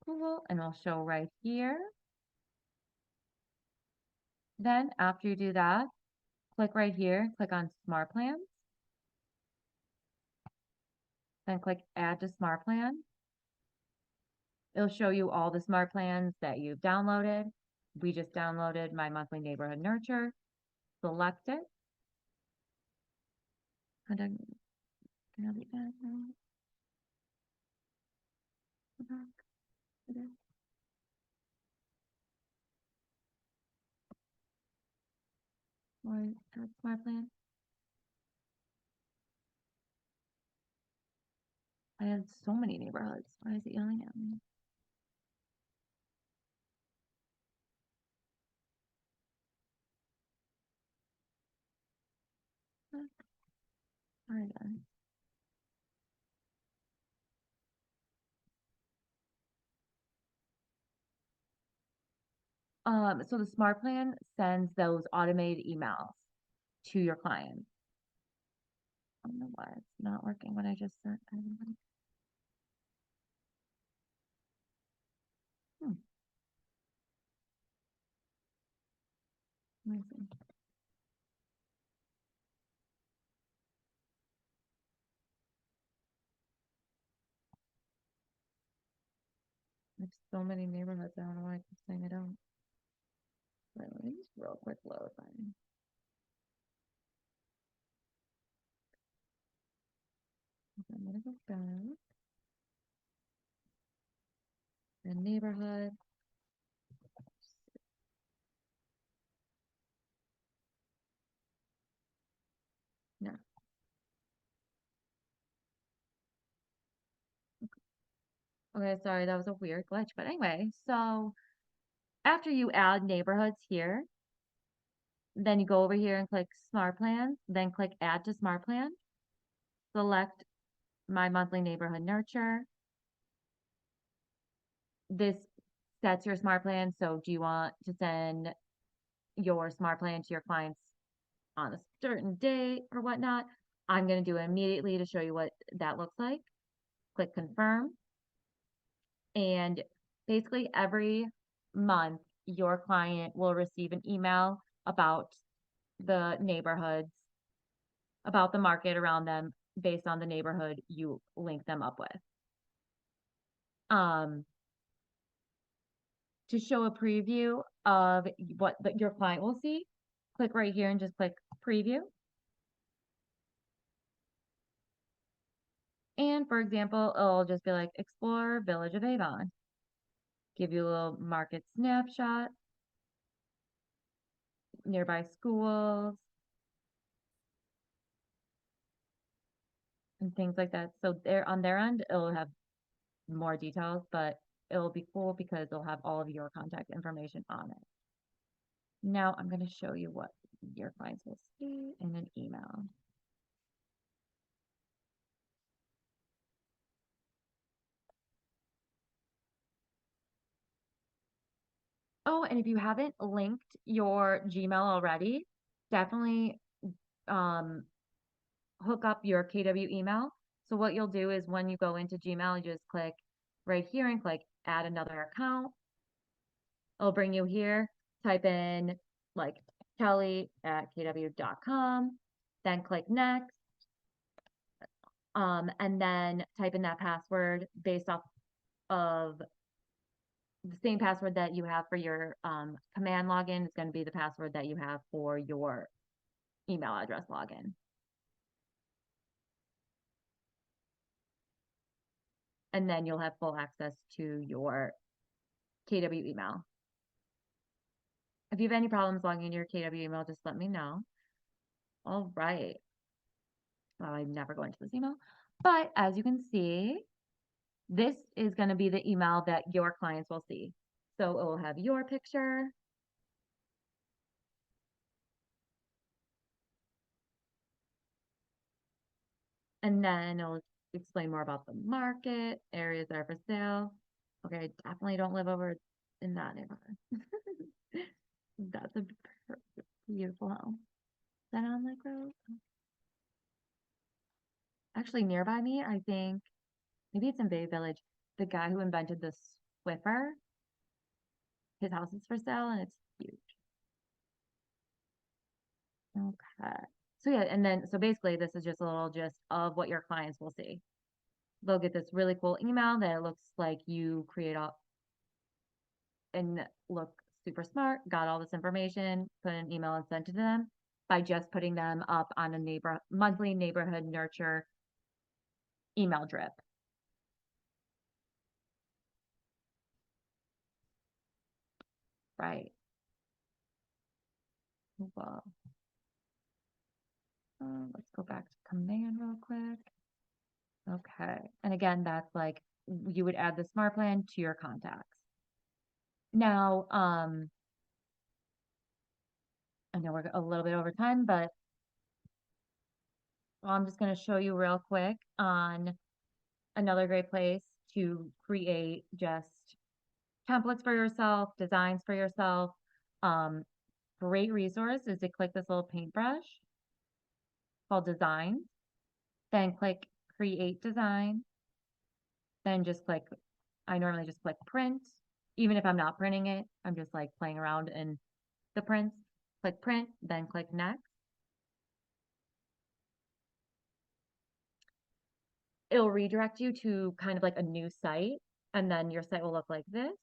Cool, and it'll show right here. Then after you do that, click right here, click on Smart Plans. Then click Add to Smart Plan. It'll show you all the smart plans that you've downloaded. We just downloaded my monthly neighborhood nurture. Select it. Can I leave that now? Go back. Okay. Or add smart plan. I had so many neighborhoods. Why is it yelling at me? All right, then. So the smart plan sends those automated emails to your clients. I don't know why it's not working when I just sent. Hmm. Let me see. There's so many neighborhoods. I don't know why I keep saying I don't. Wait, let me just real quick load mine. I'm gonna go back. The neighborhood. No. Okay, sorry, that was a weird glitch. But anyway, so after you add neighborhoods here, then you go over here and click Smart Plans, then click Add to Smart Plan. Select My Monthly Neighborhood Nurture. This sets your smart plan. So do you want to send your smart plan to your clients on a certain day or whatnot? I'm going to do it immediately to show you what that looks like. Click confirm. And basically every month, your client will receive an email about the neighborhoods, about the market around them based on the neighborhood you link them up with. To show a preview of what your client will see, click right here and just click preview. And for example, it'll just be like explore Village of Avon. Give you a little market snapshot, nearby schools, and things like that. So there on their end, it'll have more details, but it'll be cool because it'll have all of your contact information on it. Now I'm going to show you what your clients will see in an email. Oh, and if you haven't linked your Gmail already, definitely um, hook up your KW email. So what you'll do is when you go into Gmail, you just click right here and click add another account. It'll bring you here, type in like kelly@kw.com, then click next, and then type in that password based off of the same password that you have for your command login is going to be the password that you have for your email address login. And then you'll have full access to your KW email. If you have any problems logging into your KW email, just let me know. All right. Well, I never go into this email, but as you can see, this is going to be the email that your clients will see. So it will have your picture. And then it'll explain more about the market, areas that are for sale. Okay, I definitely don't live over in that neighborhood. That's a beautiful home. Is that on Lake Road? Actually, nearby me, I think maybe it's in Bay Village. The guy who invented the Swiffer, his house is for sale and it's huge. Okay. So yeah, and then so basically this is just a little gist of what your clients will see. They'll get this really cool email that it looks like you create all and look super smart, got all this information, put an email and sent it to them by just putting them up on a monthly neighborhood nurture email drip. Right. Well, let's go back to command real quick. Okay. And again, that's like you would add the smart plan to your contacts. Now, I know we're a little bit over time, but I'm just going to show you real quick on another great place to create just templates for yourself, designs for yourself. Um, Great resource is to click this little paintbrush called Design, then click Create Design, then just click, I normally just click Print. Even if I'm not printing it, I'm just like playing around in the prints. Click Print, then click Next. It'll redirect you to kind of like a new site, and then your site will look like this.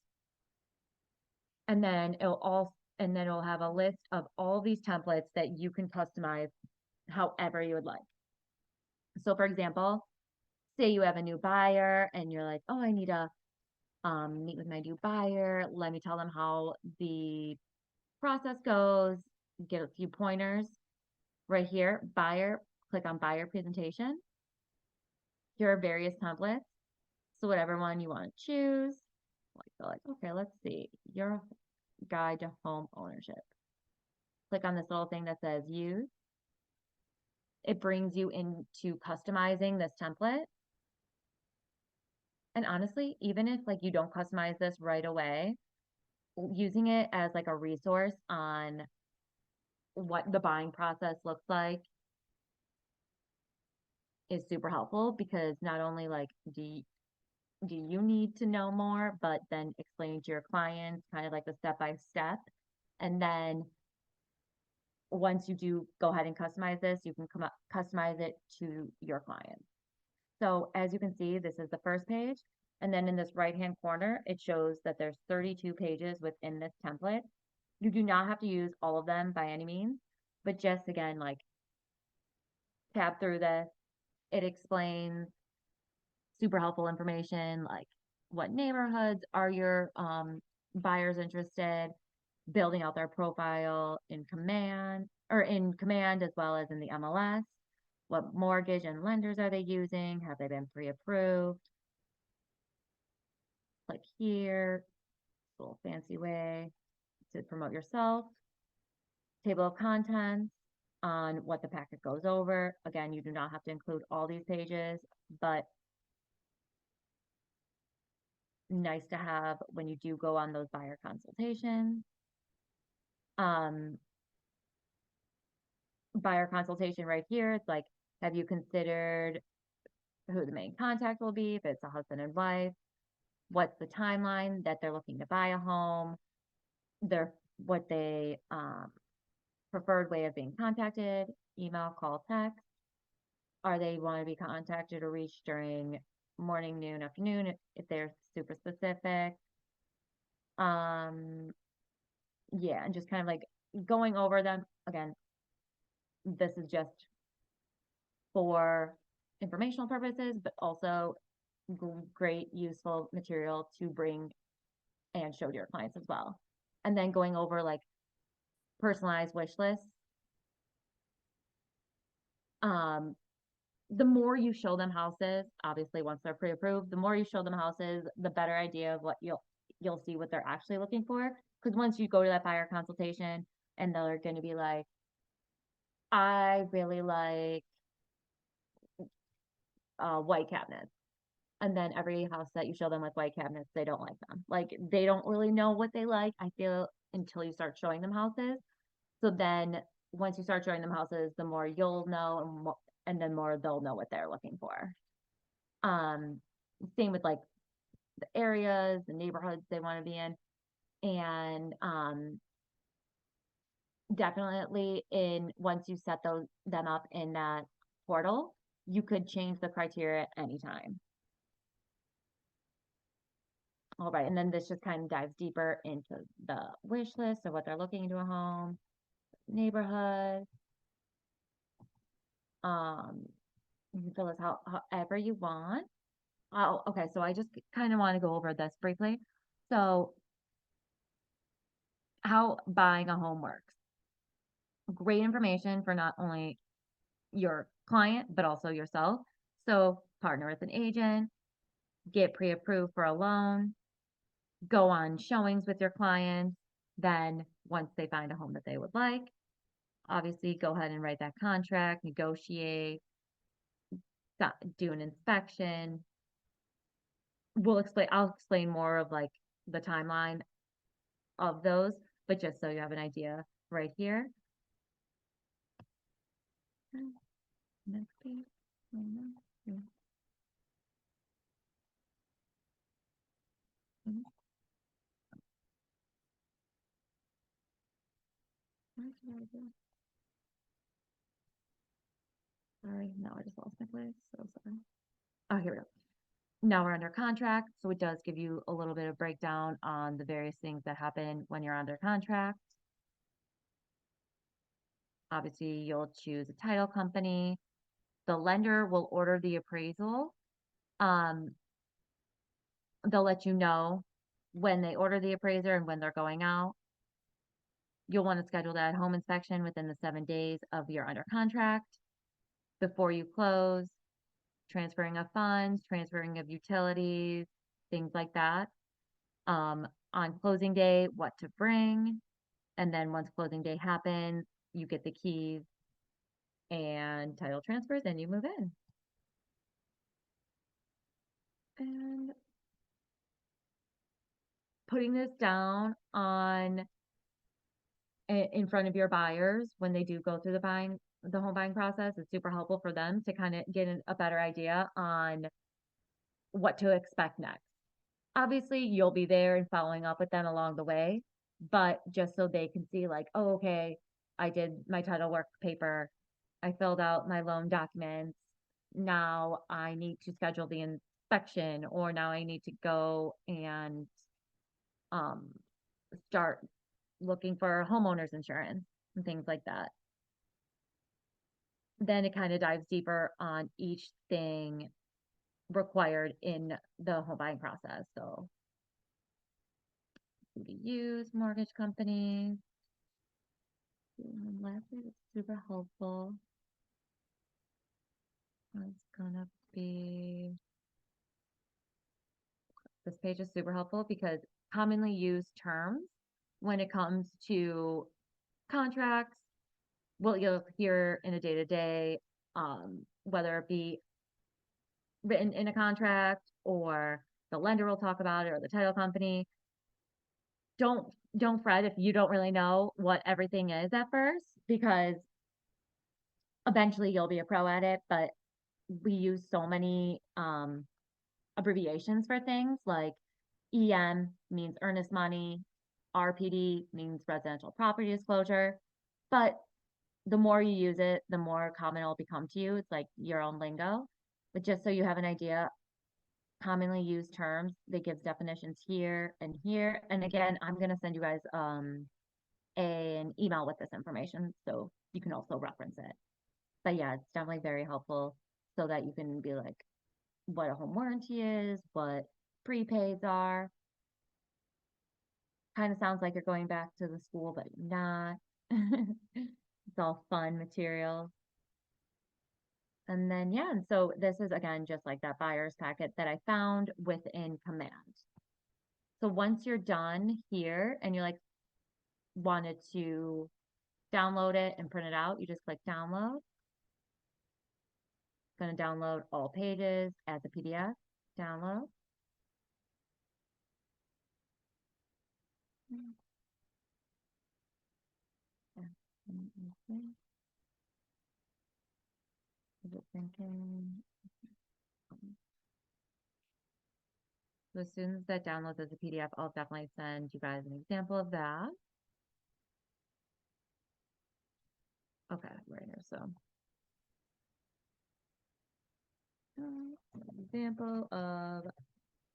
And then it'll have a list of all these templates that you can customize however you would like. So for example, say you have a new buyer and you're like, oh, I need to meet with my new buyer. Let me tell them how the process goes, get a few pointers right here. Buyer, click on buyer presentation. Here are various templates. So whatever one you want to choose. Like, okay, let's see. Your guide to home ownership. Click on this little thing that says use. It brings you into customizing this template. And honestly, even if like you don't customize this right away, using it as like a resource on what the buying process looks like is super helpful, because not only like do you need to know more, but then explaining to your clients kind of like the step by step. And then once you do go ahead and customize this, you can customize it to your clients. So as you can see, this is the first page. And then in this right-hand corner, it shows that there's 32 pages within this template. You do not have to use all of them by any means, but just again, like tab through this. It explains super helpful information like what neighborhoods are your buyers interested, building out their profile in command as well as in the MLS. What mortgage and lenders are they using? Have they been pre-approved? Click here, a little fancy way to promote yourself. Table of contents on what the packet goes over. Again, you do not have to include all these pages, but nice to have when you do go on those buyer consultations. Um, Buyer consultation right here, it's like, have you considered who the main contact will be, if it's a husband and wife? What's the timeline that they're looking to buy a home? What they preferred way of being contacted, email, call, text. Are they want to be contacted or reached during morning, noon, afternoon if they're super specific? Yeah, and just kind of like going over them again. This is just for informational purposes, but also great useful material to bring and show to your clients as well. And then going over like personalized wish lists. Um, the more you show them houses, obviously once they're pre-approved, the more you show them houses, the better idea of what you'll see what they're actually looking for. Because once you go to that buyer consultation and they're going to be like, I really like white cabinets. And then every house that you show them with white cabinets, they don't like them. Like they don't really know what they like, I feel, until you start showing them houses. So then once you start showing them houses, the more you'll know and then more they'll know what they're looking for. Um, Same with like the areas, the neighborhoods they want to be in. And definitely in once you set them up in that portal, you could change the criteria at any time. All right, and then this just kind of dives deeper into the wish list of what they're looking into a home, neighborhood. You can fill this however you want. Oh, okay, so I just kind of want to go over this briefly. So how buying a home works. Great information for not only your client, but also yourself. So partner with an agent, get pre-approved for a loan, go on showings with your clients. Then once they find a home that they would like, obviously go ahead and write that contract, negotiate, do an inspection. I'll explain more of like the timeline of those, but just so you have an idea right here. Next page. Sorry, no, I just lost my place. So sorry. Oh, here we go. Now we're under contract, so it does give you a little bit of breakdown on the various things that happen when you're under contract. Obviously, you'll choose a title company. The lender will order the appraisal Um, they'll let you know when they order the appraiser and when they're going out. You'll want to schedule that home inspection within the 7 days of your under contract before you close, transferring of funds, transferring of utilities, things like that. On closing day, what to bring. And then once closing day happens, you get the keys and title transfers and you move in. And putting this down on in front of your buyers when they do go through the home buying process is super helpful for them to kind of get a better idea on what to expect next. Obviously, you'll be there and following up with them along the way, but just so they can see like, oh, okay, I did my title work paper, I filled out my loan documents. Now I need to schedule the inspection, or now I need to go and um, start looking for homeowners insurance and things like that. Then it kind of dives deeper on each thing required in the home buying process. So who to use, mortgage companies. And lastly, it's super helpful. It's gonna be, this page is super helpful because commonly used terms when it comes to contracts, what you'll hear in a day-to-day, whether it be written in a contract or the lender will talk about it or the title company. Don't fret if you don't really know what everything is at first, because eventually you'll be a pro at it, but we use so many abbreviations for things like EM means earnest money, RPD means residential property disclosure. But the more you use it, the more common it'll become to you. It's like your own lingo. But just so you have an idea, commonly used terms, that gives definitions here and here. And again, I'm gonna send you guys an email with this information so you can also reference it. But yeah, it's definitely very helpful so that you can be like what a home warranty is, what prepaids are. Kind of sounds like you're going back to the school, but you're not. It's all fun material. And then, yeah, and so this is again just like that buyer's packet that I found within Command. So once you're done here and you're like wanted to download it and print it out, you just click download. It's going to download all pages as a PDF. Download. Is it thinking? So as soon as that downloads as a PDF, I'll definitely send you guys an example of that. Okay, right here. So example of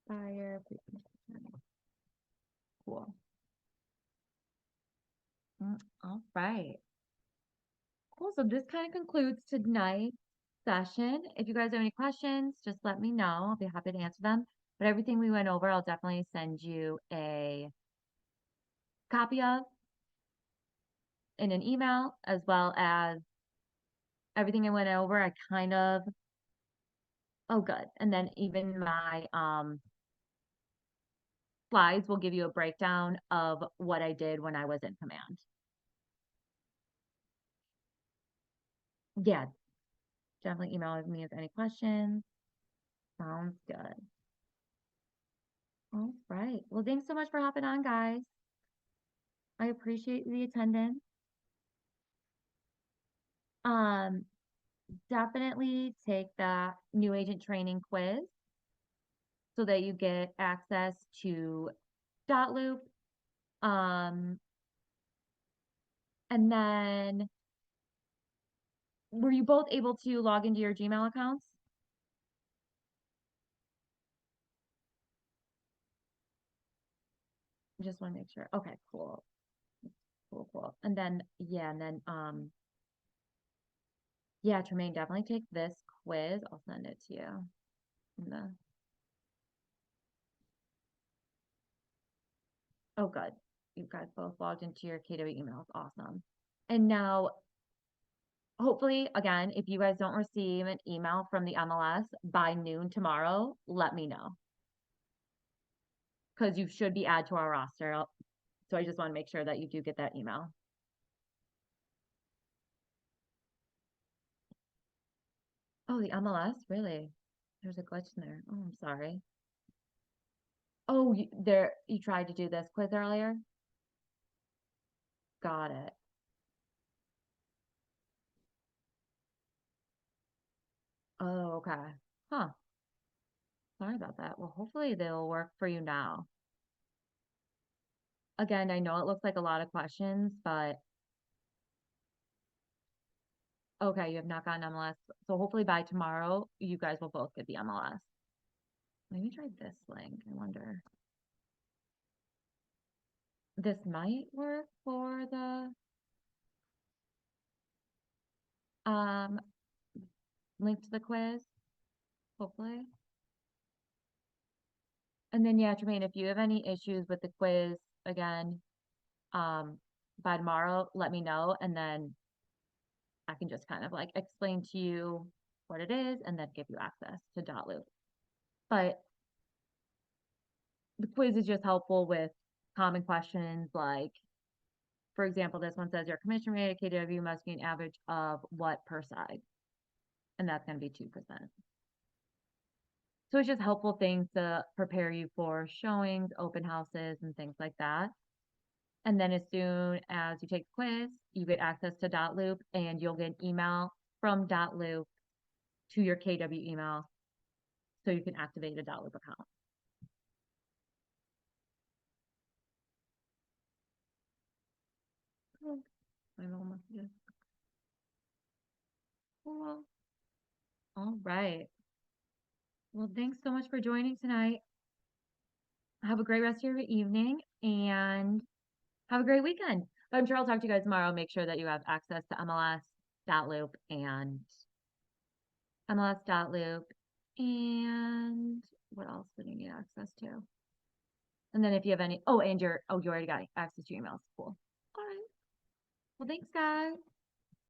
fire. Cool. All right. Cool. So this kind of concludes tonight's session. If you guys have any questions, just let me know. I'll be happy to answer them. But everything we went over, I'll definitely send you a copy of in an email, as well as everything I went over. I kind of, oh, good. And then even my slides will give you a breakdown of what I did when I was in Command. Yeah, definitely email me with any questions. Sounds good. All right. Well, thanks so much for hopping on, guys. I appreciate the attendance. Um, Definitely take that new agent training quiz so that you get access to Dotloop. Um, and then were you both able to log into your Gmail accounts? Just want to make sure. Okay, cool. Cool, cool. And then, yeah, and then, yeah, Tremaine, definitely take this quiz. I'll send it to you. in the. Oh, good. You guys both logged into your KW emails. Awesome. And now, hopefully, again, if you guys don't receive an email from the MLS by noon tomorrow, let me know. Because you should be added to our roster. So I just want to make sure that you do get that email. Oh, the MLS? Really? There's a glitch in there. Oh, I'm sorry. Oh, you tried to do this quiz earlier? Got it. Oh, okay. Huh. Sorry about that. Well, hopefully they'll work for you now. Again, I know it looks like a lot of questions, but okay, you have not gotten MLS. So hopefully by tomorrow, you guys will both get the MLS. Let me try this link. I wonder. This might work for the um link to the quiz, hopefully. And then yeah, Jermaine, if you have any issues with the quiz again, um, by tomorrow, let me know, and then I can just kind of like explain to you what it is and then give you access to Dotloop. But the quiz is just helpful with common questions like, for example, this one says your commission rate at KW must be an average of what per side? And that's going to be 2%. So it's just helpful things to prepare you for showings, open houses, and things like that. And then as soon as you take the quiz, you get access to Dotloop and you'll get an email from Dotloop to your KW email so you can activate a Dotloop account. Oh, final messages. Cool. All right. Well, thanks so much for joining tonight. Have a great rest of your evening and have a great weekend. But I'm sure I'll talk to you guys tomorrow. Make sure that you have access to MLS.loop and MLS.loop. And what else did you need access to? And then if you have any, oh, and you already got access to your emails. Cool. All right. Well, thanks, guys.